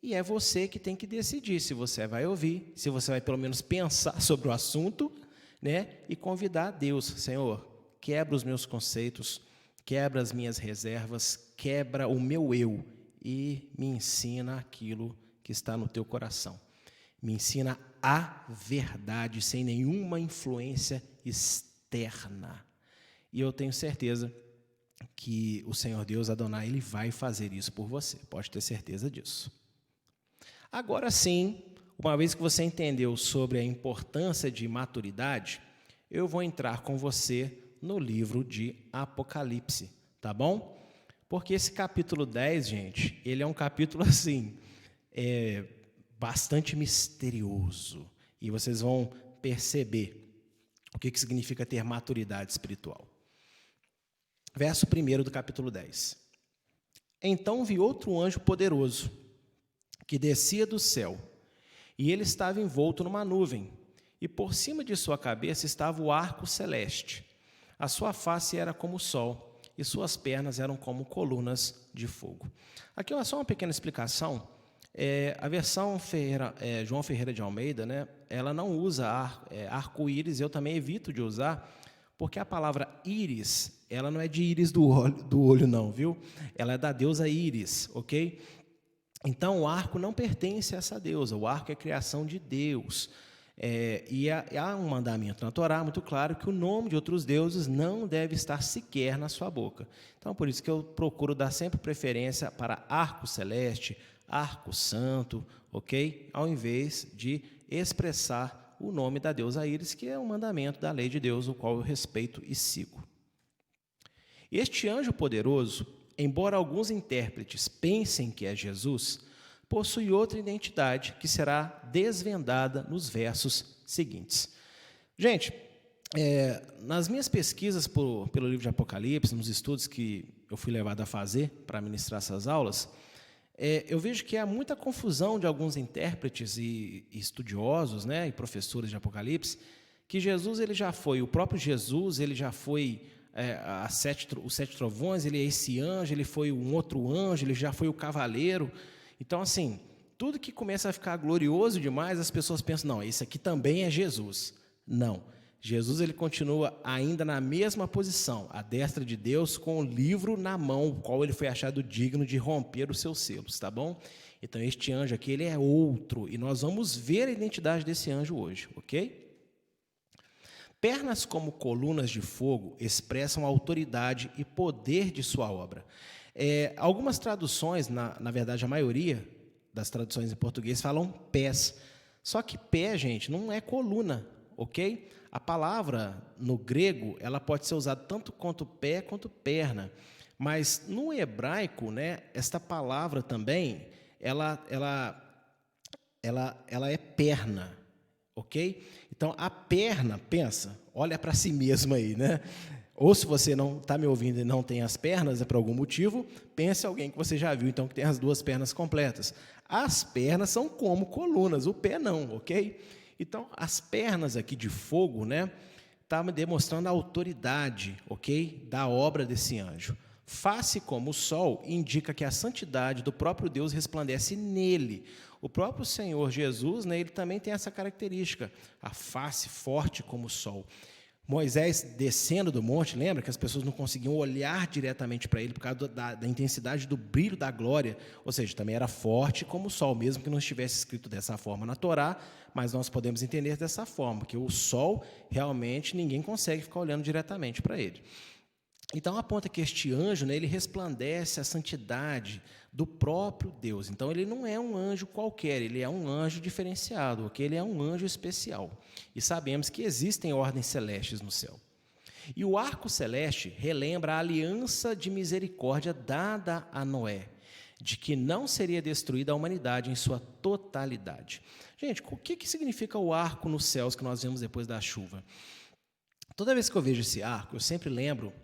e é você que tem que decidir se você vai ouvir, se você vai pelo menos pensar sobre o assunto, né, e convidar a Deus: Senhor, quebra os meus conceitos, quebra as minhas reservas, quebra o meu eu e me ensina aquilo que está no teu coração. Me ensina a verdade sem nenhuma influência externa. E eu tenho certeza que o Senhor Deus Adonai, Ele vai fazer isso por você. Pode ter certeza disso. Agora sim, uma vez que você entendeu sobre a importância de maturidade, eu vou entrar com você no livro de Apocalipse, tá bom? Porque esse capítulo 10, gente, ele é um capítulo assim, bastante misterioso. E vocês vão perceber o que significa ter maturidade espiritual. Verso 1 do capítulo 10. Então vi outro anjo poderoso, que descia do céu, e ele estava envolto numa nuvem, e por cima de sua cabeça estava o arco celeste. A sua face era como o sol, e suas pernas eram como colunas de fogo. Aqui é só uma pequena explicação. A versão João Ferreira de Almeida, né, ela não usa arco-íris, eu também evito de usar, porque a palavra íris, ela não é de íris do olho não, viu? Ela é da deusa Íris, ok? Então, o arco não pertence a essa deusa, o arco é criação de Deus. E há um mandamento na Torá muito claro que o nome de outros deuses não deve estar sequer na sua boca. Então, por isso que eu procuro dar sempre preferência para arco celeste, arco santo, ok? Ao invés de expressar o nome da deusa Íris, que é um mandamento da lei de Deus, o qual eu respeito e sigo. Este anjo poderoso, embora alguns intérpretes pensem que é Jesus, possui outra identidade que será desvendada nos versos seguintes. Gente, nas minhas pesquisas pelo livro de Apocalipse, nos estudos que eu fui levado a fazer para ministrar essas aulas, eu vejo que há muita confusão de alguns intérpretes e estudiosos, né, e professores de Apocalipse, que Jesus, ele já foi, o próprio Jesus, ele já foi os 7 trovões, ele é esse anjo, ele foi um outro anjo, ele já foi o cavaleiro. Então, assim, tudo que começa a ficar glorioso demais, as pessoas pensam, não, esse aqui também é Jesus. Não, Jesus, ele continua ainda na mesma posição, à destra de Deus, com o livro na mão, o qual ele foi achado digno de romper os seus selos, tá bom? Então, este anjo aqui, ele é outro, e nós vamos ver a identidade desse anjo hoje, ok? Pernas como colunas de fogo expressam a autoridade e poder de sua obra. Algumas traduções, na verdade a maioria das traduções em português falam pés. Só que pé, gente, não é coluna, ok? A palavra no grego, ela pode ser usada tanto quanto pé quanto perna. Mas no hebraico, né, esta palavra também, ela é perna. Ok? Então, a perna, pensa, olha para si mesmo aí, né? Ou se você não está me ouvindo e não tem as pernas, é por algum motivo, pense em alguém que você já viu, então, que tem as 2 pernas completas. As pernas são como colunas, o pé não, ok? Então, as pernas aqui de fogo, né? Está demonstrando a autoridade, ok? Da obra desse anjo. Face como o sol indica que a santidade do próprio Deus resplandece nele. O próprio Senhor Jesus, né, ele também tem essa característica, a face forte como o sol. Moisés descendo do monte, lembra que as pessoas não conseguiam olhar diretamente para ele por causa da intensidade do brilho da glória, ou seja, também era forte como o sol, mesmo que não estivesse escrito dessa forma na Torá, mas nós podemos entender dessa forma, porque o sol realmente ninguém consegue ficar olhando diretamente para ele. Então, aponta que este anjo, né, ele resplandece a santidade do próprio Deus. Então, ele não é um anjo qualquer, ele é um anjo diferenciado, okay? Ele é um anjo especial. E sabemos que existem ordens celestes no céu. E o arco celeste relembra a aliança de misericórdia dada a Noé, de que não seria destruída a humanidade em sua totalidade. Gente, o que significa o arco nos céus que nós vemos depois da chuva? Toda vez que eu vejo esse arco, eu sempre lembro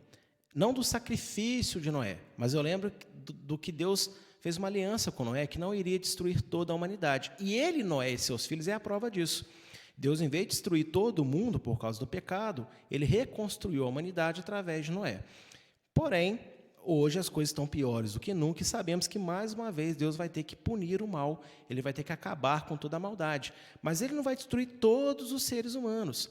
não do sacrifício de Noé, mas eu lembro do que Deus fez uma aliança com Noé, que não iria destruir toda a humanidade. E ele, Noé e seus filhos, é a prova disso. Deus, em vez de destruir todo o mundo por causa do pecado, ele reconstruiu a humanidade através de Noé. Porém, hoje as coisas estão piores do que nunca e sabemos que, mais uma vez, Deus vai ter que punir o mal, ele vai ter que acabar com toda a maldade. Mas ele não vai destruir todos os seres humanos.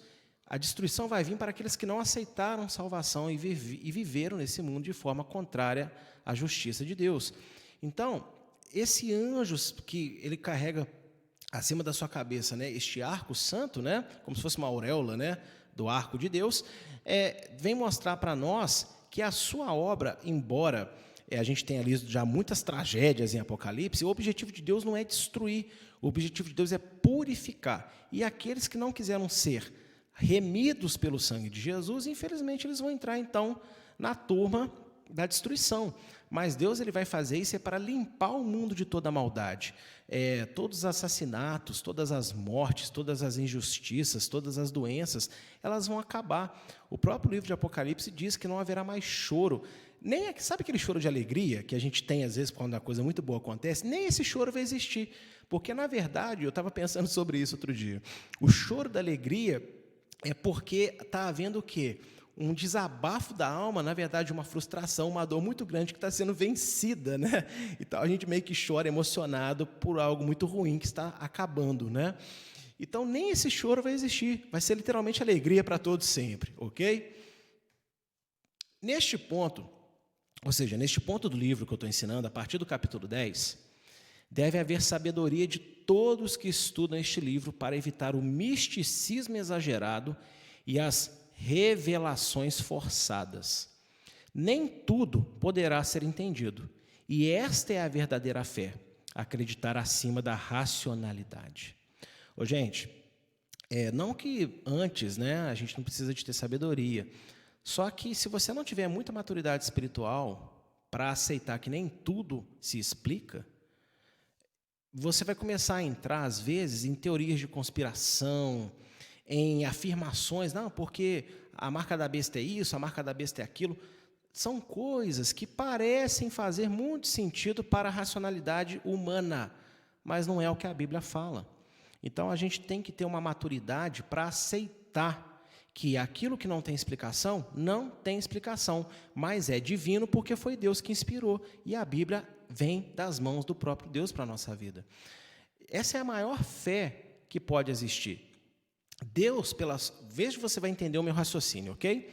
A destruição vai vir para aqueles que não aceitaram salvação e viveram nesse mundo de forma contrária à justiça de Deus. Então, esse anjo que ele carrega acima da sua cabeça, né, este arco santo, né, como se fosse uma auréola, né, do arco de Deus, vem mostrar para nós que a sua obra, embora a gente tenha lido já muitas tragédias em Apocalipse, o objetivo de Deus não é destruir, o objetivo de Deus é purificar. E aqueles que não quiseram ser remidos pelo sangue de Jesus, infelizmente eles vão entrar então na turma da destruição. Mas Deus, ele vai fazer isso para limpar o mundo de toda a maldade. Todos os assassinatos, todas as mortes, todas as injustiças, todas as doenças, elas vão acabar. O próprio livro de Apocalipse diz que não haverá mais choro. Sabe aquele choro de alegria que a gente tem às vezes quando uma coisa muito boa acontece? Nem esse choro vai existir. Porque, na verdade, eu estava pensando sobre isso outro dia. O choro da alegria é porque está havendo o quê? Um desabafo da alma, na verdade, uma frustração, uma dor muito grande que está sendo vencida, né? Então, a gente meio que chora emocionado por algo muito ruim que está acabando, né? Então, nem esse choro vai existir, vai ser literalmente alegria para todos sempre, ok? Neste ponto, ou seja, neste ponto do livro que eu estou ensinando, a partir do capítulo 10, deve haver sabedoria de todos que estudam este livro para evitar o misticismo exagerado e as revelações forçadas. Nem tudo poderá ser entendido, e esta é a verdadeira fé, acreditar acima da racionalidade. Gente, não que antes, né, a gente não precisa de ter sabedoria, só que se você não tiver muita maturidade espiritual para aceitar que nem tudo se explica, você vai começar a entrar, às vezes, em teorias de conspiração, em afirmações, não, porque a marca da besta é isso, a marca da besta é aquilo. São coisas que parecem fazer muito sentido para a racionalidade humana, mas não é o que a Bíblia fala. Então, a gente tem que ter uma maturidade para aceitar que aquilo que não tem explicação, não tem explicação, mas é divino porque foi Deus que inspirou, e a Bíblia vem das mãos do próprio Deus para a nossa vida. Essa é a maior fé que pode existir. Deus, veja, você vai entender o meu raciocínio, ok?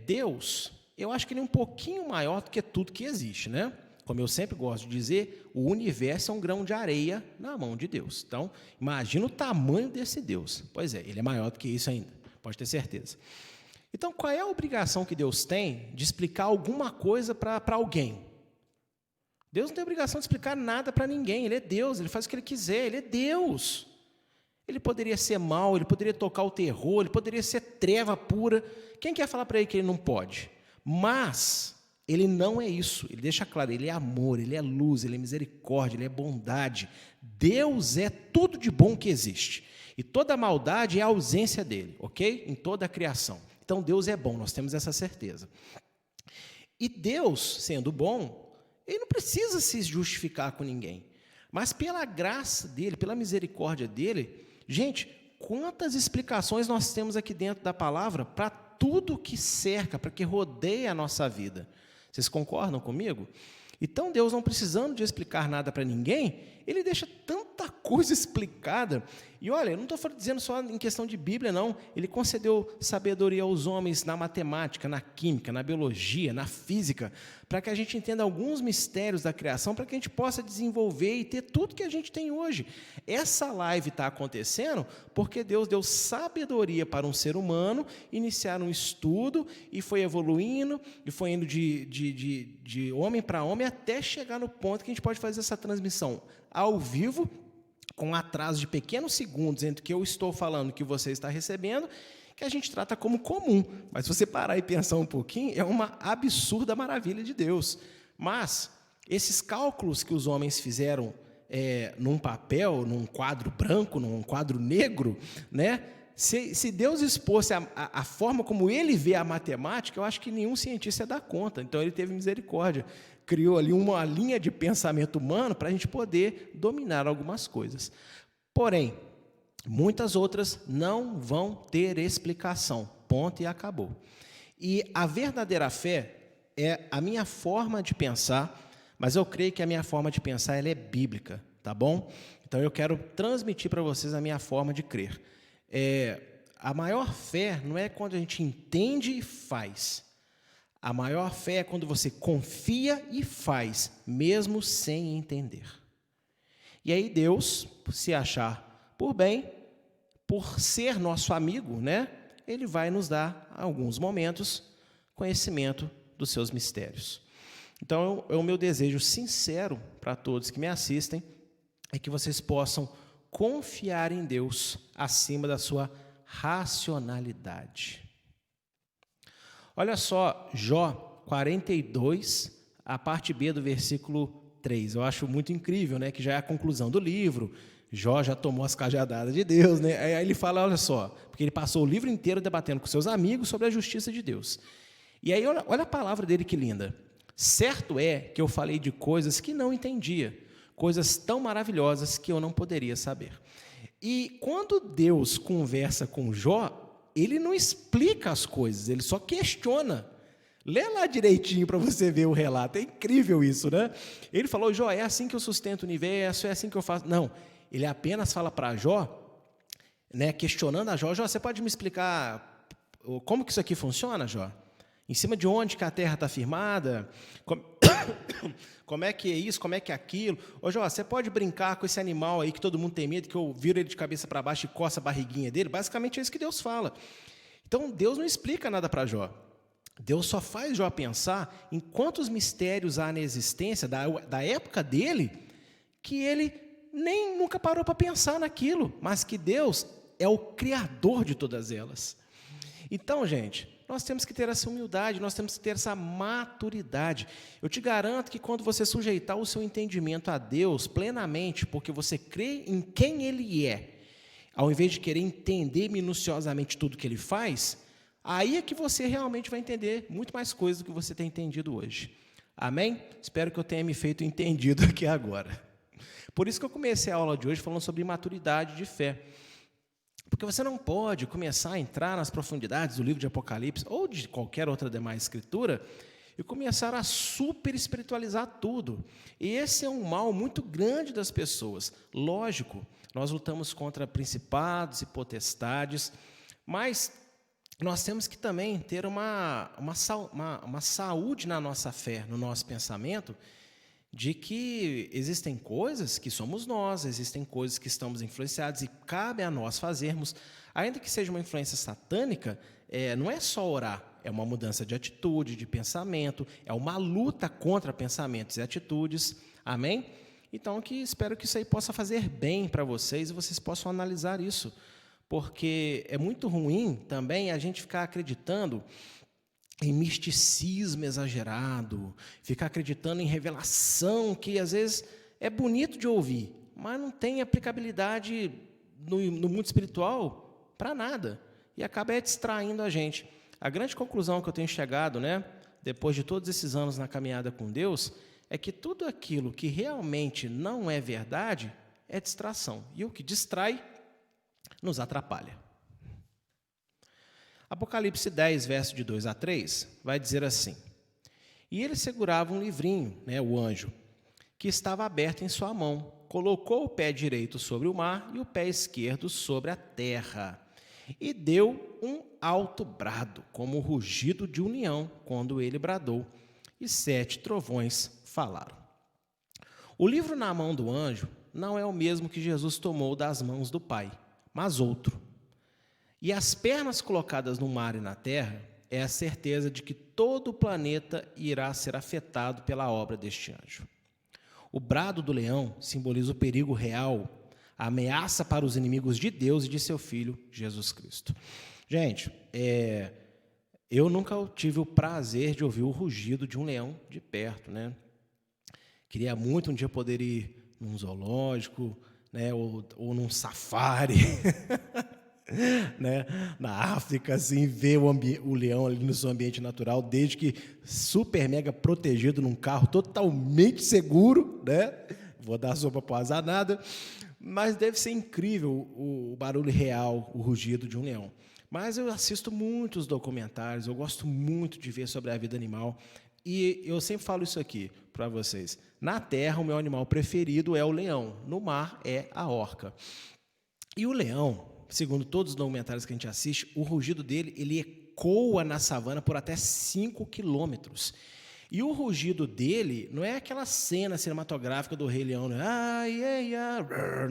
Deus, eu acho que ele é um pouquinho maior do que tudo que existe, né? Como eu sempre gosto de dizer, o universo é um grão de areia na mão de Deus. Então, imagina o tamanho desse Deus. Pois é, ele é maior do que isso ainda, pode ter certeza. Então, qual é a obrigação que Deus tem de explicar alguma coisa para alguém? Deus não tem obrigação de explicar nada para ninguém, ele é Deus, ele faz o que ele quiser, ele é Deus. Ele poderia ser mau, ele poderia tocar o terror, ele poderia ser treva pura. Quem quer falar para ele que ele não pode? Mas ele não é isso, ele deixa claro, ele é amor, ele é luz, ele é misericórdia, ele é bondade. Deus é tudo de bom que existe. E toda maldade é a ausência dele, ok? Em toda a criação. Então Deus é bom, nós temos essa certeza. E Deus, sendo bom, ele não precisa se justificar com ninguém. Mas pela graça dele, pela misericórdia dele, gente, quantas explicações nós temos aqui dentro da palavra para tudo que cerca, para que rodeia a nossa vida. Vocês concordam comigo? Então, Deus, não precisando de explicar nada para ninguém, ele deixa tanta coisa explicada. E olha, eu não estou dizendo só em questão de Bíblia, não. Ele concedeu sabedoria aos homens na matemática, na química, na biologia, na física, para que a gente entenda alguns mistérios da criação, para que a gente possa desenvolver e ter tudo que a gente tem hoje. Essa live está acontecendo porque Deus deu sabedoria para um ser humano iniciar um estudo e foi evoluindo, e foi indo de homem para homem até chegar no ponto que a gente pode fazer essa transmissão ao vivo, com um atraso de pequenos segundos entre o que eu estou falando e o que você está recebendo, que a gente trata como comum. Mas se você parar e pensar um pouquinho, é uma absurda maravilha de Deus. Mas esses cálculos que os homens fizeram num papel, num quadro branco, num quadro negro, né? Se Deus expôsse a forma como ele vê a matemática, eu acho que nenhum cientista ia dar conta. Então, ele teve misericórdia. Criou ali uma linha de pensamento humano para a gente poder dominar algumas coisas. Porém, muitas outras não vão ter explicação. Ponto e acabou. E a verdadeira fé é a minha forma de pensar, mas eu creio que a minha forma de pensar ela é bíblica, tá bom? Então, eu quero transmitir para vocês a minha forma de crer. A maior fé não é quando a gente entende e faz. A maior fé é quando você confia e faz, mesmo sem entender. E aí Deus, se achar por bem, por ser nosso amigo, né, ele vai nos dar, em alguns momentos, conhecimento dos seus mistérios. Então, o meu desejo sincero para todos que me assistem é que vocês possam confiar em Deus acima da sua racionalidade. Olha só, Jó 42, a parte B do versículo 3. Eu acho muito incrível, né, que já é a conclusão do livro. Jó já tomou as cajadadas de Deus, né? Aí ele fala, olha só, porque ele passou o livro inteiro debatendo com seus amigos sobre a justiça de Deus. E aí, olha a palavra dele que linda. Certo é que eu falei de coisas que não entendia, coisas tão maravilhosas que eu não poderia saber. E quando Deus conversa com Jó, ele não explica as coisas, ele só questiona. Lê lá direitinho para você ver o relato, é incrível isso, né? Ele falou, Jó, é assim que eu sustento o universo, é assim que eu faço. Não, ele apenas fala para Jó, né, questionando a Jó, Jó, você pode me explicar como que isso aqui funciona, Jó? Em cima de onde que a terra está firmada? Como é que é isso? Como é que é aquilo? Ô, Jó, você pode brincar com esse animal aí que todo mundo tem medo, que eu viro ele de cabeça para baixo e coça a barriguinha dele? Basicamente é isso que Deus fala. Então, Deus não explica nada para Jó. Deus só faz Jó pensar em quantos mistérios há na existência da época dele, que ele nem nunca parou para pensar naquilo, mas que Deus é o criador de todas elas. Então, gente, nós temos que ter essa humildade, nós temos que ter essa maturidade. Eu te garanto que quando você sujeitar o seu entendimento a Deus plenamente, porque você crê em quem Ele é, ao invés de querer entender minuciosamente tudo que ele faz, aí é que você realmente vai entender muito mais coisas do que você tem entendido hoje. Amém? Espero que eu tenha me feito entendido aqui agora. Por isso que eu comecei a aula de hoje falando sobre imaturidade de fé. Porque você não pode começar a entrar nas profundidades do livro de Apocalipse ou de qualquer outra demais escritura e começar a super espiritualizar tudo. E esse é um mal muito grande das pessoas. Lógico, nós lutamos contra principados e potestades, mas nós temos que também ter uma saúde na nossa fé, no nosso pensamento, de que existem coisas que somos nós, existem coisas que estamos influenciados e cabe a nós fazermos, ainda que seja uma influência satânica, não é só orar, é uma mudança de atitude, de pensamento, é uma luta contra pensamentos e atitudes, amém? Então, espero que isso aí possa fazer bem para vocês e vocês possam analisar isso, porque é muito ruim também a gente ficar acreditando em misticismo exagerado, ficar acreditando em revelação, que às vezes é bonito de ouvir, mas não tem aplicabilidade no mundo espiritual para nada, e acaba distraindo a gente. A grande conclusão que eu tenho chegado, depois de todos esses anos na caminhada com Deus, é que tudo aquilo que realmente não é verdade é distração, e o que distrai nos atrapalha. Apocalipse 10, verso de 2 a 3, vai dizer assim: E ele segurava um livrinho, o anjo, que estava aberto em sua mão. Colocou o pé direito sobre o mar e o pé esquerdo sobre a terra. E deu um alto brado, como o rugido de um leão, quando ele bradou. E 7 trovões falaram. O livro na mão do anjo não é o mesmo que Jesus tomou das mãos do Pai, mas outro. E as pernas colocadas no mar e na terra é a certeza de que todo o planeta irá ser afetado pela obra deste anjo. O brado do leão simboliza o perigo real, a ameaça para os inimigos de Deus e de seu Filho, Jesus Cristo. Gente, eu nunca tive o prazer de ouvir o rugido de um leão de perto, Queria muito um dia poder ir num zoológico, ou num safari, na África, assim, ver o leão ali no seu ambiente natural, desde que super mega protegido num carro totalmente seguro, Vou dar sopa para o azar nada, mas deve ser incrível o barulho real, o rugido de um leão. Mas eu assisto muitos documentários, eu gosto muito de ver sobre a vida animal, e eu sempre falo isso aqui para vocês. Na terra, o meu animal preferido é o leão, no mar é a orca. E o leão, segundo todos os documentários que a gente assiste, o rugido dele, ele ecoa na savana por até 5 quilômetros. E o rugido dele não é aquela cena cinematográfica do Rei Leão,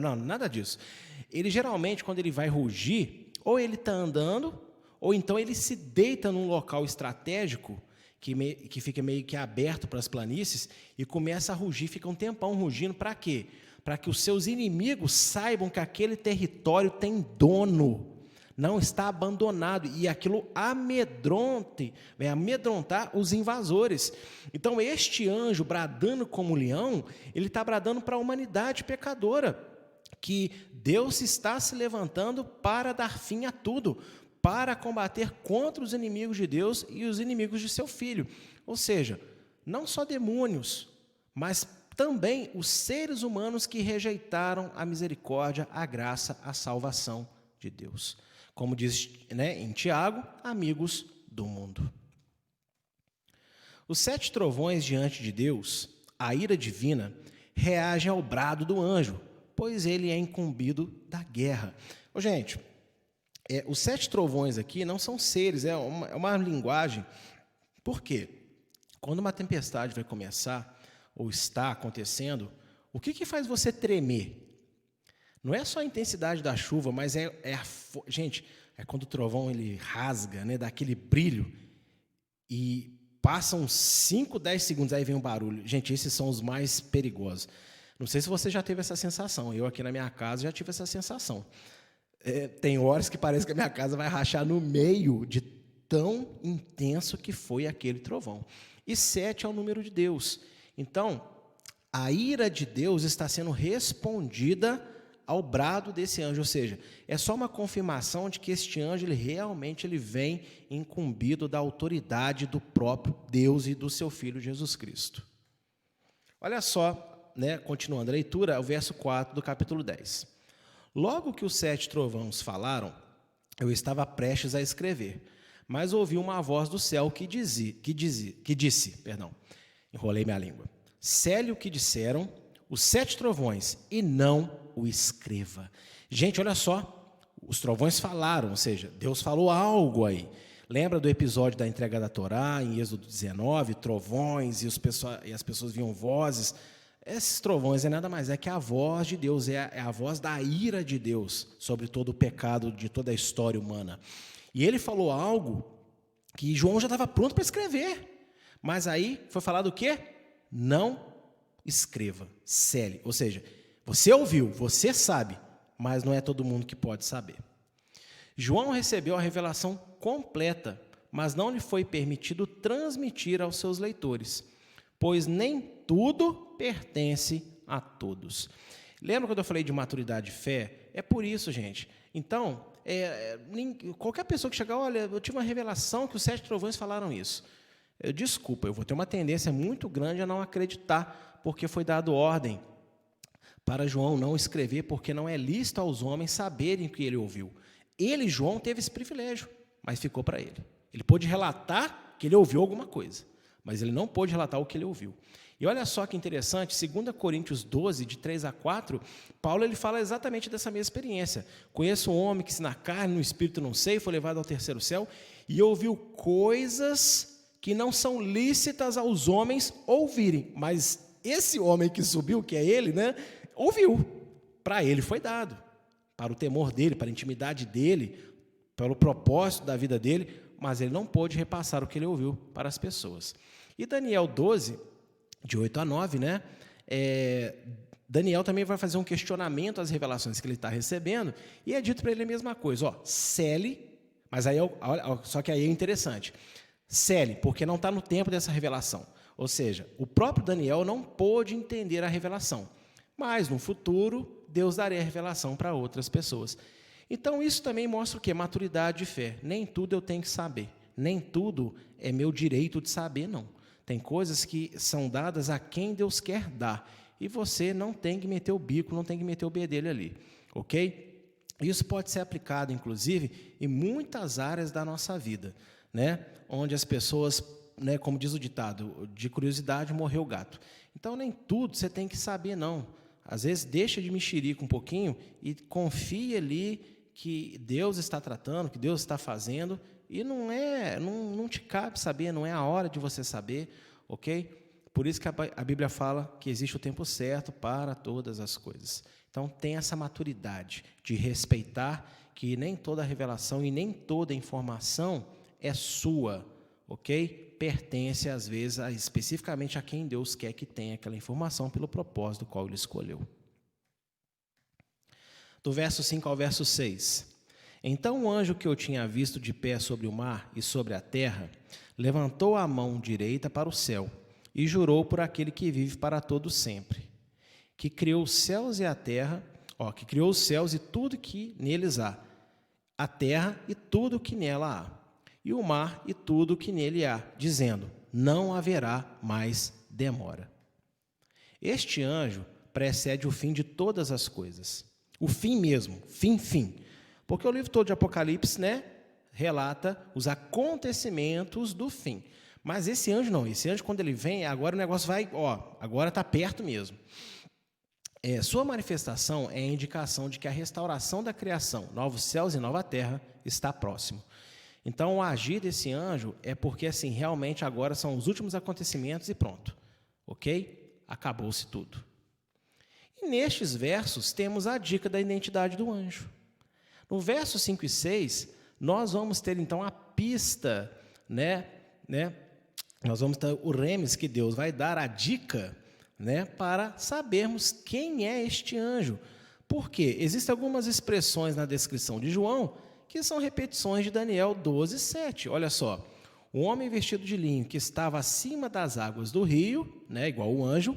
não, nada disso. Ele geralmente, quando ele vai rugir, ou ele está andando, ou então ele se deita num local estratégico, que fica meio que aberto para as planícies, e começa a rugir, fica um tempão rugindo, para quê? Para que os seus inimigos saibam que aquele território tem dono, não está abandonado, e aquilo vai amedrontar os invasores. Então, este anjo, bradando como leão, ele está bradando para a humanidade pecadora, que Deus está se levantando para dar fim a tudo, para combater contra os inimigos de Deus e os inimigos de seu Filho. Ou seja, não só demônios, mas também os seres humanos que rejeitaram a misericórdia, a graça, a salvação de Deus. Como diz em Tiago, amigos do mundo. Os 7 trovões diante de Deus, a ira divina, reagem ao brado do anjo, pois ele é incumbido da guerra. Gente, os 7 trovões aqui não são seres, é uma linguagem. Por quê? Quando uma tempestade vai começar, ou está acontecendo, o que faz você tremer? Não é só a intensidade da chuva, mas gente, é quando o trovão ele rasga, dá aquele brilho, e passam 5, 10 segundos, aí vem um barulho. Gente, esses são os mais perigosos. Não sei se você já teve essa sensação, eu aqui na minha casa já tive essa sensação. Tem horas que parece que a minha casa vai rachar no meio de tão intenso que foi aquele trovão. E 7 é o número de Deus. Então, a ira de Deus está sendo respondida ao brado desse anjo, ou seja, é só uma confirmação de que este anjo ele vem incumbido da autoridade do próprio Deus e do seu Filho Jesus Cristo. Olha só, né, continuando a leitura, o verso 4 do capítulo 10. Logo que os 7 trovões falaram, eu estava prestes a escrever, mas ouvi uma voz do céu que disse, enrolei minha língua, cele o que disseram os 7 trovões, e não o escreva. Gente, olha só, os trovões falaram, ou seja, Deus falou algo aí. Lembra do episódio da entrega da Torá, em Êxodo 19, trovões, e as pessoas viam vozes. Esses trovões é nada mais é que a voz de Deus, é a voz da ira de Deus sobre todo o pecado de toda a história humana. E ele falou algo que João já estava pronto para escrever, mas aí foi falado o quê? Não escreva, cele. Ou seja, você ouviu, você sabe, mas não é todo mundo que pode saber. João recebeu a revelação completa, mas não lhe foi permitido transmitir aos seus leitores, pois nem tudo pertence a todos. Lembra quando eu falei de maturidade de fé? É por isso, gente. Então, qualquer pessoa que chegar, olha, eu tive uma revelação que os 7 trovões falaram isso. Desculpa, eu vou ter uma tendência muito grande a não acreditar, porque foi dado ordem para João não escrever, porque não é lícito aos homens saberem o que ele ouviu. Ele, João, teve esse privilégio, mas ficou para ele. Ele pôde relatar que ele ouviu alguma coisa, mas ele não pôde relatar o que ele ouviu. E olha só que interessante, 2 Coríntios 12, de 3 a 4, Paulo ele fala exatamente dessa mesma experiência. Conheço um homem que se na carne, no espírito não sei, foi levado ao terceiro céu e ouviu coisas que não são lícitas aos homens ouvirem. Mas esse homem que subiu, que é ele, né, ouviu. Para ele foi dado, para o temor dele, para a intimidade dele, pelo propósito da vida dele, mas ele não pôde repassar o que ele ouviu para as pessoas. E Daniel 12, de 8 a 9, né? Daniel também vai fazer um questionamento às revelações que ele está recebendo, e é dito para ele a mesma coisa, cele, mas aí, só que aí é interessante, cele, porque não está no tempo dessa revelação, ou seja, o próprio Daniel não pôde entender a revelação, mas no futuro, Deus daria a revelação para outras pessoas. Então, isso também mostra o quê? Maturidade de fé. Nem tudo eu tenho que saber, nem tudo é meu direito de saber, não. Tem coisas que são dadas a quem Deus quer dar. E você não tem que meter o bico, não tem que meter o bedelho ali. Ok? Isso pode ser aplicado, inclusive, em muitas áreas da nossa vida, né? Onde as pessoas, né, como diz o ditado, de curiosidade morreu o gato. Então, nem tudo você tem que saber, não. Às vezes, deixa de mexerica um pouquinho e confia ali que Deus está tratando, que Deus está fazendo, e não te cabe saber, não é a hora de você saber, ok? Por isso que a Bíblia fala que existe o tempo certo para todas as coisas. Então, tem essa maturidade de respeitar que nem toda revelação e nem toda informação é sua, ok? Pertence, às vezes, especificamente a quem Deus quer que tenha aquela informação pelo propósito qual Ele escolheu. Do verso 5 ao verso 6. Então o anjo que eu tinha visto de pé sobre o mar e sobre a terra, levantou a mão direita para o céu e jurou por aquele que vive para todo sempre, que criou os céus e a terra, que criou os céus e tudo que neles há, a terra e tudo que nela há, e o mar e tudo que nele há, dizendo, não haverá mais demora. Este anjo precede o fim de todas as coisas. O fim mesmo, fim. Porque o livro todo de Apocalipse, né, relata os acontecimentos do fim. Mas esse anjo não, esse anjo quando ele vem, agora o negócio vai, agora está perto mesmo. Sua manifestação é a indicação de que a restauração da criação, novos céus e nova terra, está próximo. Então, o agir desse anjo é porque, assim, realmente agora são os últimos acontecimentos e pronto. Ok? Acabou-se tudo. E nestes versos temos a dica da identidade do anjo. No verso 5 e 6, nós vamos ter, então, a pista, né? Nós vamos ter o remes que Deus vai dar, a dica, né, para sabermos quem é este anjo. Por quê? Existem algumas expressões na descrição de João que são repetições de Daniel 12, 7. Olha só, o homem vestido de linho que estava acima das águas do rio, né, igual o anjo,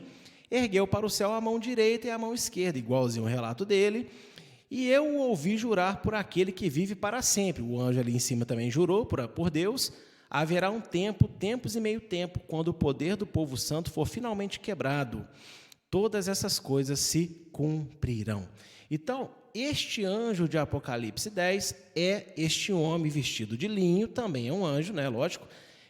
ergueu para o céu a mão direita e a mão esquerda, igualzinho o relato dele, e eu o ouvi jurar por aquele que vive para sempre. O anjo ali em cima também jurou por Deus. Haverá um tempo, tempos e meio tempo, quando o poder do povo santo for finalmente quebrado. Todas essas coisas se cumprirão. Então, este anjo de Apocalipse 10 é este homem vestido de linho, também é um anjo, né, lógico,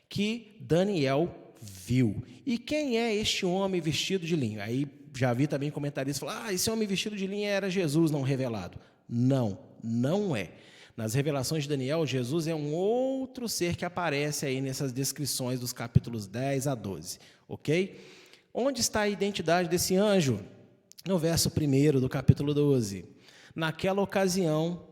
que Daniel viu. E quem é este homem vestido de linho? Aí já vi também comentaristas falar, esse homem vestido de linho era Jesus não revelado. Não, não é. Nas revelações de Daniel, Jesus é um outro ser que aparece aí nessas descrições dos capítulos 10 a 12, ok? Onde está a identidade desse anjo? No verso 1 do capítulo 12. Naquela ocasião,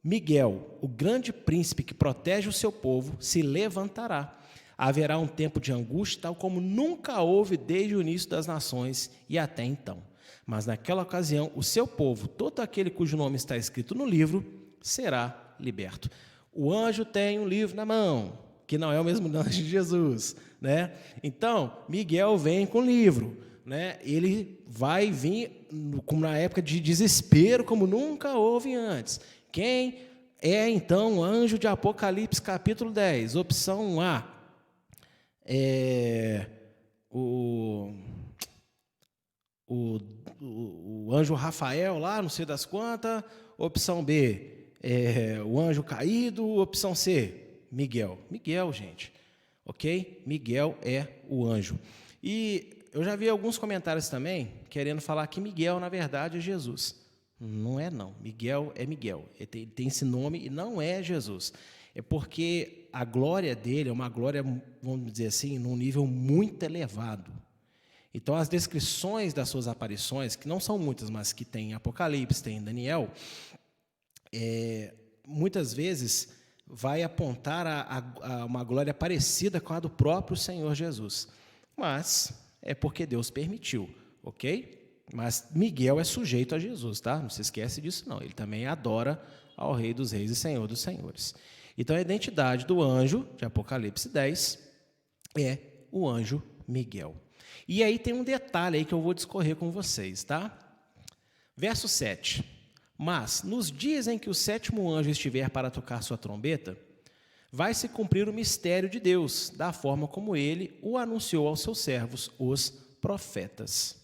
Miguel, o grande príncipe que protege o seu povo, se levantará. Haverá um tempo de angústia, tal como nunca houve desde o início das nações e até então. Mas naquela ocasião, o seu povo, todo aquele cujo nome está escrito no livro, será liberto. O anjo tem um livro na mão, que não é o mesmo anjo de Jesus, né? Então, Miguel vem com o livro, né? Ele vai vir na época de desespero, como nunca houve antes. Quem é, então, o anjo de Apocalipse, capítulo 10? Opção A. O anjo Rafael lá, não sei das quantas. Opção B, o anjo caído. Opção C, Miguel. Miguel, gente, ok? Miguel é o anjo. E eu já vi alguns comentários também querendo falar que Miguel, na verdade, é Jesus. Não é, não. Miguel é Miguel. Ele tem esse nome e não é Jesus. É porque a glória dele é uma glória, vamos dizer assim, num nível muito elevado. Então, as descrições das suas aparições, que não são muitas, mas que tem em Apocalipse, tem em Daniel, muitas vezes vai apontar a uma glória parecida com a do próprio Senhor Jesus. Mas é porque Deus permitiu, ok? Mas Miguel é sujeito a Jesus, tá? Não se esquece disso, não. Ele também adora ao Rei dos Reis e Senhor dos Senhores. Então, a identidade do anjo, de Apocalipse 10, é o anjo Miguel. E aí tem um detalhe aí que eu vou discorrer com vocês, tá? Verso 7. Mas, nos dias em que o sétimo anjo estiver para tocar sua trombeta, vai se cumprir o mistério de Deus, da forma como ele o anunciou aos seus servos, os profetas.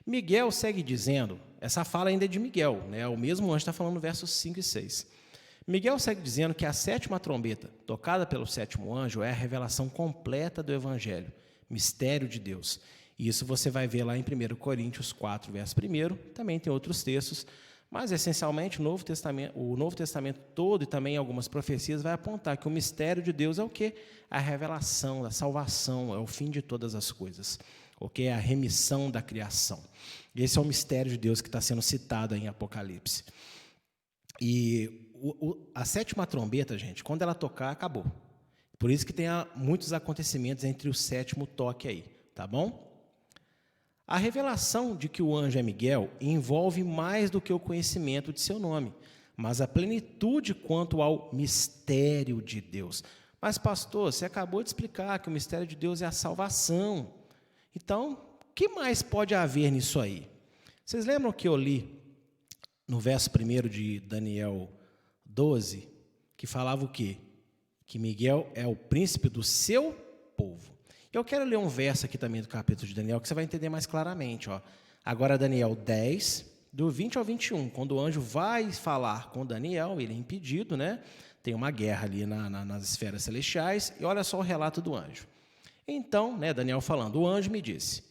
Miguel segue dizendo, essa fala ainda é de Miguel, né? O mesmo anjo está falando no versos 5 e 6. Miguel segue dizendo que a sétima trombeta, tocada pelo sétimo anjo, é a revelação completa do Evangelho, mistério de Deus. E isso você vai ver lá em 1 Coríntios 4, verso 1, também tem outros textos, mas essencialmente o Novo Testamento todo e também algumas profecias vai apontar que o mistério de Deus é o quê? A revelação, a salvação, é o fim de todas as coisas, ok? É a remissão da criação. Esse é o mistério de Deus que está sendo citado em Apocalipse. E a sétima trombeta, gente, quando ela tocar, acabou. Por isso que tem muitos acontecimentos entre o sétimo toque aí, tá bom? A revelação de que o anjo é Miguel envolve mais do que o conhecimento de seu nome, mas a plenitude quanto ao mistério de Deus. Mas, pastor, você acabou de explicar que o mistério de Deus é a salvação. Então, o que mais pode haver nisso aí? Vocês lembram que eu li no verso 1 de Daniel 12, que falava o quê? Que Miguel é o príncipe do seu povo. Eu quero ler um verso aqui também do capítulo de Daniel, que você vai entender mais claramente. Ó. Agora, Daniel 10, do 20 ao 21, quando o anjo vai falar com Daniel, ele é impedido, né? Tem uma guerra ali nas esferas celestiais, e olha só o relato do anjo. Então, né, Daniel falando, o anjo me disse,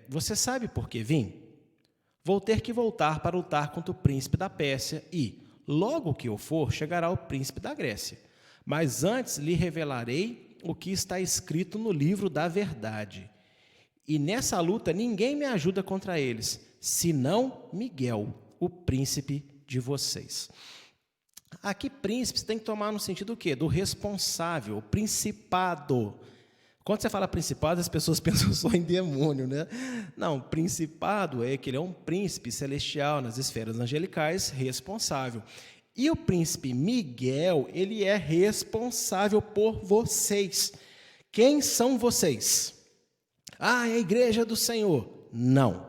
você sabe por que vim? Vou ter que voltar para lutar contra o príncipe da Pérsia e, logo que eu for, chegará o príncipe da Grécia. Mas antes lhe revelarei o que está escrito no livro da verdade. E nessa luta ninguém me ajuda contra eles, senão Miguel, o príncipe de vocês. Aqui, príncipe, você tem que tomar no sentido do quê? Do responsável, o principado. Quando você fala principado, as pessoas pensam só em demônio, né? Não, principado é que ele é um príncipe celestial nas esferas angelicais, responsável. E o príncipe Miguel, ele é responsável por vocês. Quem são vocês? Ah, é a igreja do Senhor. Não.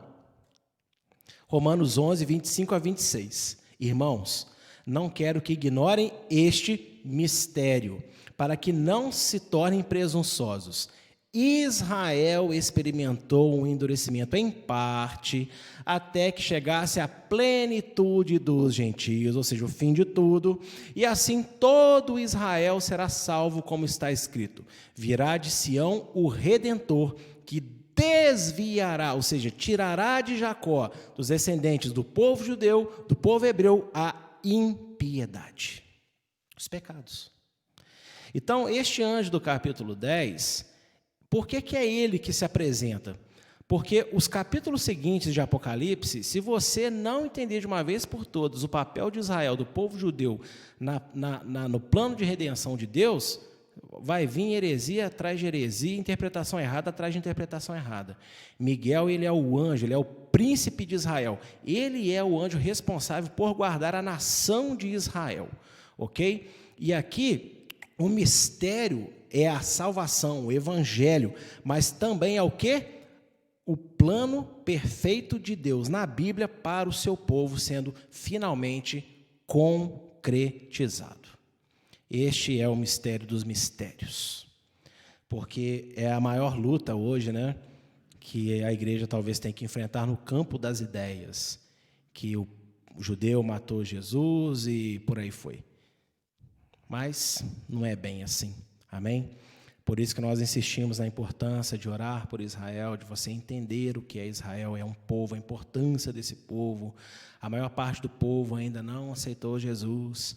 Romanos 11, 25 a 26. Irmãos, não quero que ignorem este mistério, para que não se tornem presunçosos. Israel experimentou um endurecimento em parte, até que chegasse à plenitude dos gentios, ou seja, o fim de tudo, e assim todo Israel será salvo, como está escrito: virá de Sião o Redentor, que desviará, ou seja, tirará de Jacó, dos descendentes do povo judeu, do povo hebreu, a impiedade, os pecados. Então, este anjo do capítulo 10, por que é ele que se apresenta? Porque os capítulos seguintes de Apocalipse, se você não entender de uma vez por todas o papel de Israel, do povo judeu, no plano de redenção de Deus, vai vir heresia atrás de heresia, interpretação errada atrás de interpretação errada. Miguel, ele é o anjo, ele é o príncipe de Israel. Ele é o anjo responsável por guardar a nação de Israel. Ok? E aqui, o mistério é a salvação, o evangelho, mas também é o quê? O plano perfeito de Deus na Bíblia para o seu povo sendo finalmente concretizado. Este é o mistério dos mistérios, porque é a maior luta hoje, né, que a igreja talvez tenha que enfrentar no campo das ideias, que o judeu matou Jesus e por aí foi. Mas não é bem assim, amém? Por isso que nós insistimos na importância de orar por Israel, de você entender o que é Israel, é um povo, a importância desse povo. A maior parte do povo ainda não aceitou Jesus,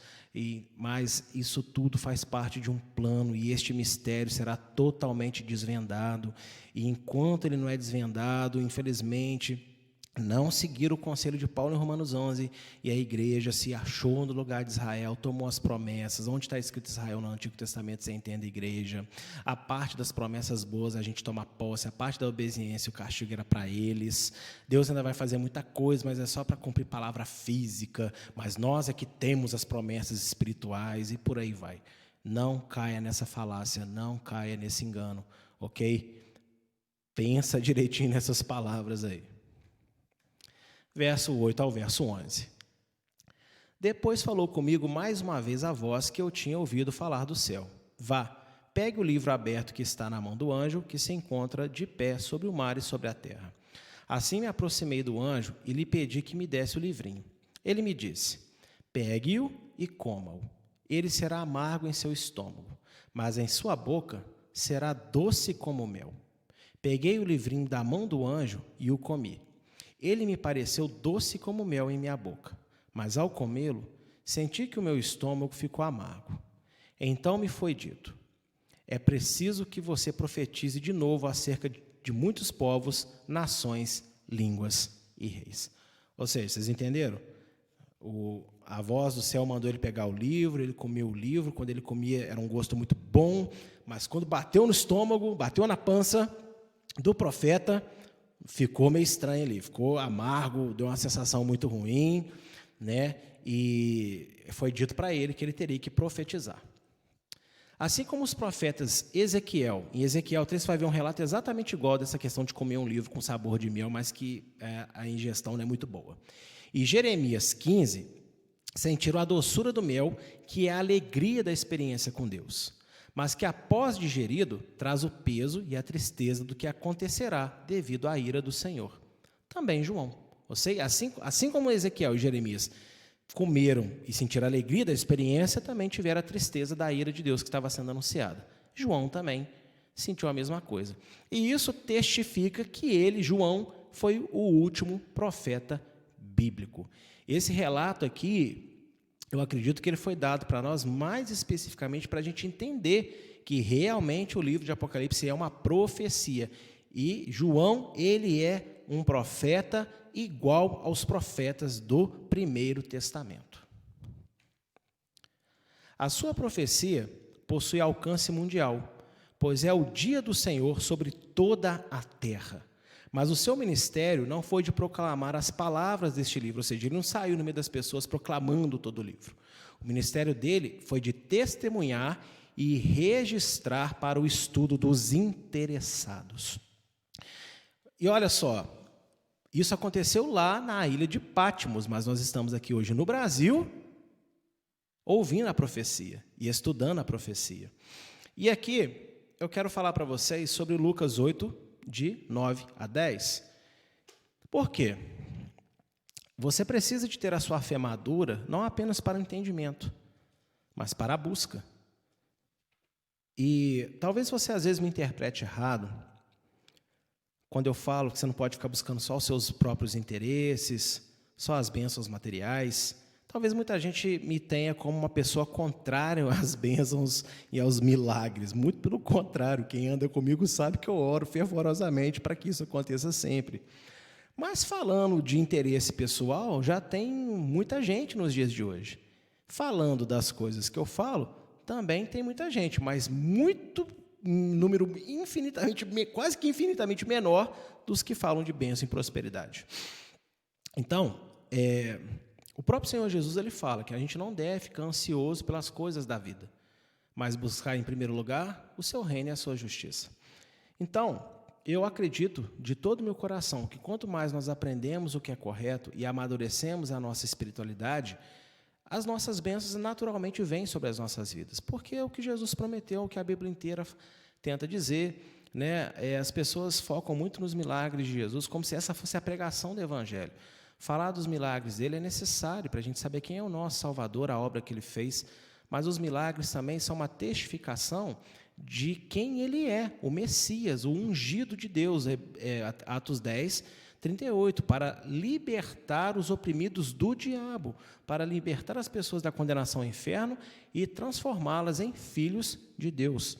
mas isso tudo faz parte de um plano, e este mistério será totalmente desvendado. E enquanto ele não é desvendado, infelizmente, não seguiram o conselho de Paulo em Romanos 11, e a igreja se achou no lugar de Israel, tomou as promessas. Onde está escrito Israel no Antigo Testamento, você entende a igreja. A parte das promessas boas a gente toma posse, a parte da obediência, o castigo era para eles. Deus ainda vai fazer muita coisa, mas é só para cumprir palavra física, mas nós é que temos as promessas espirituais, e por aí vai. Não caia nessa falácia, não caia nesse engano, ok? Pensa direitinho nessas palavras aí. Verso 8 ao verso 11. Depois falou comigo mais uma vez a voz que eu tinha ouvido falar do céu. Vá, pegue o livro aberto que está na mão do anjo, que se encontra de pé sobre o mar e sobre a terra. Assim me aproximei do anjo e lhe pedi que me desse o livrinho. Ele me disse: pegue-o e coma-o. Ele será amargo em seu estômago, mas em sua boca será doce como mel. Peguei o livrinho da mão do anjo e o comi. Ele me pareceu doce como mel em minha boca, mas ao comê-lo, senti que o meu estômago ficou amargo. Então me foi dito: é preciso que você profetize de novo acerca de muitos povos, nações, línguas e reis. Ou seja, vocês entenderam? A voz do céu mandou ele pegar o livro, ele comeu o livro. Quando ele comia, era um gosto muito bom, mas quando bateu no estômago, bateu na pança do profeta, ficou meio estranho ali, ficou amargo, deu uma sensação muito ruim, né? E foi dito para ele que ele teria que profetizar. Assim como os profetas Ezequiel, em Ezequiel 3 você vai ver um relato exatamente igual dessa questão de comer um livro com sabor de mel, mas que a ingestão não é muito boa. E Jeremias 15, sentiram a doçura do mel, que é a alegria da experiência com Deus, mas que após digerido, traz o peso e a tristeza do que acontecerá devido à ira do Senhor. Também João, ou seja, assim como Ezequiel e Jeremias comeram e sentiram a alegria da experiência, também tiveram a tristeza da ira de Deus que estava sendo anunciada. João também sentiu a mesma coisa. E isso testifica que ele, João, foi o último profeta bíblico. Esse relato aqui, eu acredito que ele foi dado para nós mais especificamente para a gente entender que realmente o livro de Apocalipse é uma profecia. E João, ele é um profeta igual aos profetas do Primeiro Testamento. A sua profecia possui alcance mundial, pois é o dia do Senhor sobre toda a terra. Mas o seu ministério não foi de proclamar as palavras deste livro, ou seja, ele não saiu no meio das pessoas proclamando todo o livro. O ministério dele foi de testemunhar e registrar para o estudo dos interessados. E olha só, isso aconteceu lá na ilha de Patmos, mas nós estamos aqui hoje no Brasil, ouvindo a profecia e estudando a profecia. E aqui eu quero falar para vocês sobre Lucas 8, de 9 a 10. Por quê? Você precisa de ter a sua fé madura, não apenas para o entendimento, mas para a busca. E talvez você às vezes me interprete errado, quando eu falo que você não pode ficar buscando só os seus próprios interesses, só as bênçãos materiais. Talvez muita gente me tenha como uma pessoa contrária às bênçãos e aos milagres. Muito pelo contrário, quem anda comigo sabe que eu oro fervorosamente para que isso aconteça sempre. Mas falando de interesse pessoal, já tem muita gente nos dias de hoje. Falando das coisas que eu falo, também tem muita gente, mas um número quase que infinitamente menor dos que falam de bênção e prosperidade. Então, o próprio Senhor Jesus ele fala que a gente não deve ficar ansioso pelas coisas da vida, mas buscar em primeiro lugar o seu reino e a sua justiça. Então, eu acredito de todo o meu coração que quanto mais nós aprendemos o que é correto e amadurecemos a nossa espiritualidade, as nossas bênçãos naturalmente vêm sobre as nossas vidas, porque é o que Jesus prometeu, o que a Bíblia inteira tenta dizer, né? As pessoas focam muito nos milagres de Jesus, como se essa fosse a pregação do Evangelho. Falar dos milagres dele é necessário para a gente saber quem é o nosso Salvador, a obra que ele fez, mas os milagres também são uma testificação de quem ele é, o Messias, o ungido de Deus, Atos 10, 38, para libertar os oprimidos do diabo, para libertar as pessoas da condenação ao inferno e transformá-las em filhos de Deus.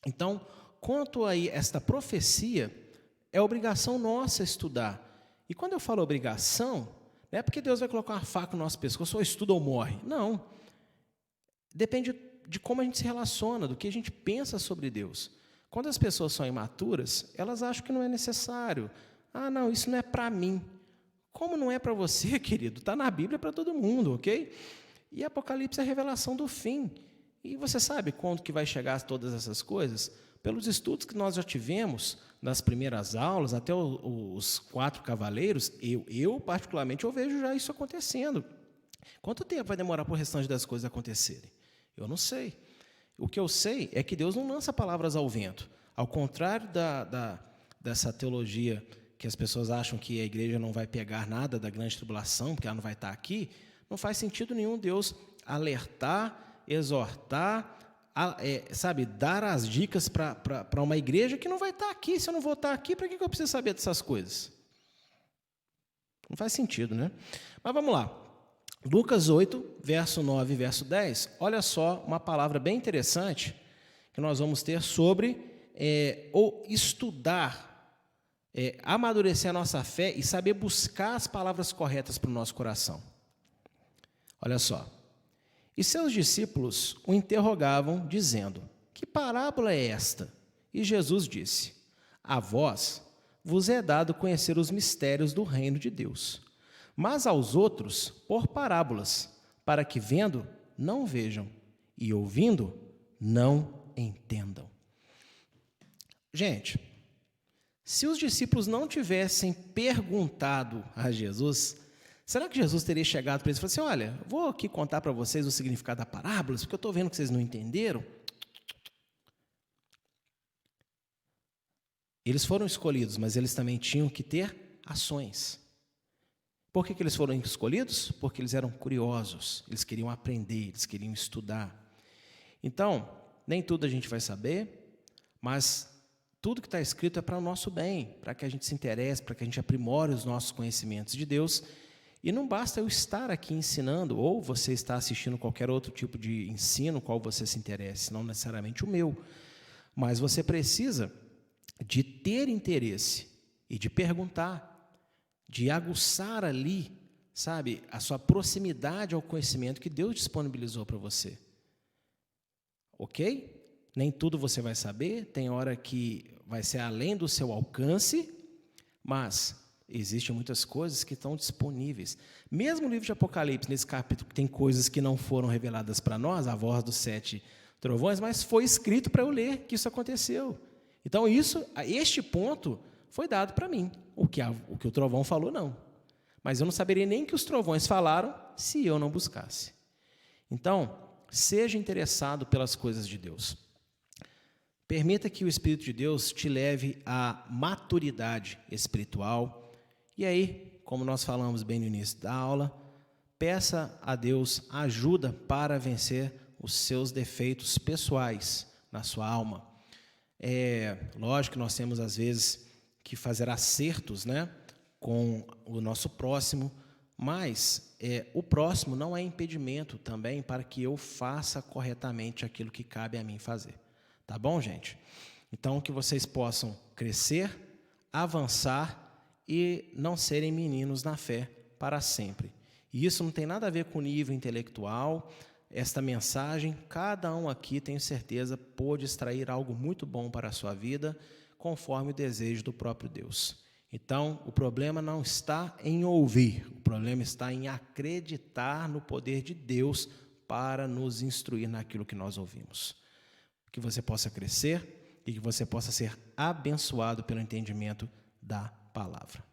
Então, quanto a esta profecia, é obrigação nossa estudar. E quando eu falo obrigação, não é porque Deus vai colocar uma faca no nosso pescoço, ou estuda ou morre. Não. Depende de como a gente se relaciona, do que a gente pensa sobre Deus. Quando as pessoas são imaturas, elas acham que não é necessário. Ah, não, isso não é para mim. Como não é para você, querido? Está na Bíblia para todo mundo, ok? E Apocalipse é a revelação do fim. E você sabe quando que vai chegar todas essas coisas? Pelos estudos que nós já tivemos, nas primeiras aulas, até os 4 cavaleiros, eu particularmente, eu vejo já isso acontecendo. Quanto tempo vai demorar para o restante das coisas acontecerem? Eu não sei. O que eu sei é que Deus não lança palavras ao vento. Ao contrário dessa teologia que as pessoas acham que a igreja não vai pegar nada da grande tribulação, porque ela não vai estar aqui, não faz sentido nenhum Deus alertar, exortar, dar as dicas para uma igreja que não vai estar aqui. Se eu não vou estar aqui, para que eu preciso saber dessas coisas? Não faz sentido, né? Mas vamos lá. Lucas 8, verso 9 e verso 10. Olha só uma palavra bem interessante que nós vamos ter sobre ou estudar, amadurecer a nossa fé e saber buscar as palavras corretas para o nosso coração. Olha só. E seus discípulos o interrogavam, dizendo: que parábola é esta? E Jesus disse: a vós vos é dado conhecer os mistérios do reino de Deus, mas aos outros por parábolas, para que vendo, não vejam, e ouvindo, não entendam. Gente, se os discípulos não tivessem perguntado a Jesus, será que Jesus teria chegado para eles e falado assim: olha, vou aqui contar para vocês o significado da parábola, porque eu estou vendo que vocês não entenderam? Eles foram escolhidos, mas eles também tinham que ter ações. Por que eles foram escolhidos? Porque eles eram curiosos, eles queriam aprender, eles queriam estudar. Então, nem tudo a gente vai saber, mas tudo que está escrito é para o nosso bem, para que a gente se interesse, para que a gente aprimore os nossos conhecimentos de Deus. E não basta eu estar aqui ensinando, ou você está assistindo qualquer outro tipo de ensino, qual você se interesse, não necessariamente o meu. Mas você precisa de ter interesse e de perguntar, de aguçar ali, sabe, a sua proximidade ao conhecimento que Deus disponibilizou para você. Ok? Nem tudo você vai saber, tem hora que vai ser além do seu alcance, mas existem muitas coisas que estão disponíveis. Mesmo no livro de Apocalipse, nesse capítulo, tem coisas que não foram reveladas para nós, a voz dos 7 trovões, mas foi escrito para eu ler que isso aconteceu. Então, este ponto foi dado para mim. O que o trovão falou, não. Mas eu não saberia nem que os trovões falaram se eu não buscasse. Então, seja interessado pelas coisas de Deus. Permita que o Espírito de Deus te leve à maturidade espiritual. E aí, como nós falamos bem no início da aula, peça a Deus ajuda para vencer os seus defeitos pessoais na sua alma. Lógico que nós temos, às vezes, que fazer acertos, né, com o nosso próximo, mas o próximo não é impedimento também para que eu faça corretamente aquilo que cabe a mim fazer. Tá bom, gente? Então, que vocês possam crescer, avançar e não serem meninos na fé para sempre. E isso não tem nada a ver com o nível intelectual. Esta mensagem, cada um aqui, tenho certeza, pôde extrair algo muito bom para a sua vida, conforme o desejo do próprio Deus. Então, o problema não está em ouvir, o problema está em acreditar no poder de Deus para nos instruir naquilo que nós ouvimos. Que você possa crescer e que você possa ser abençoado pelo entendimento da palavra.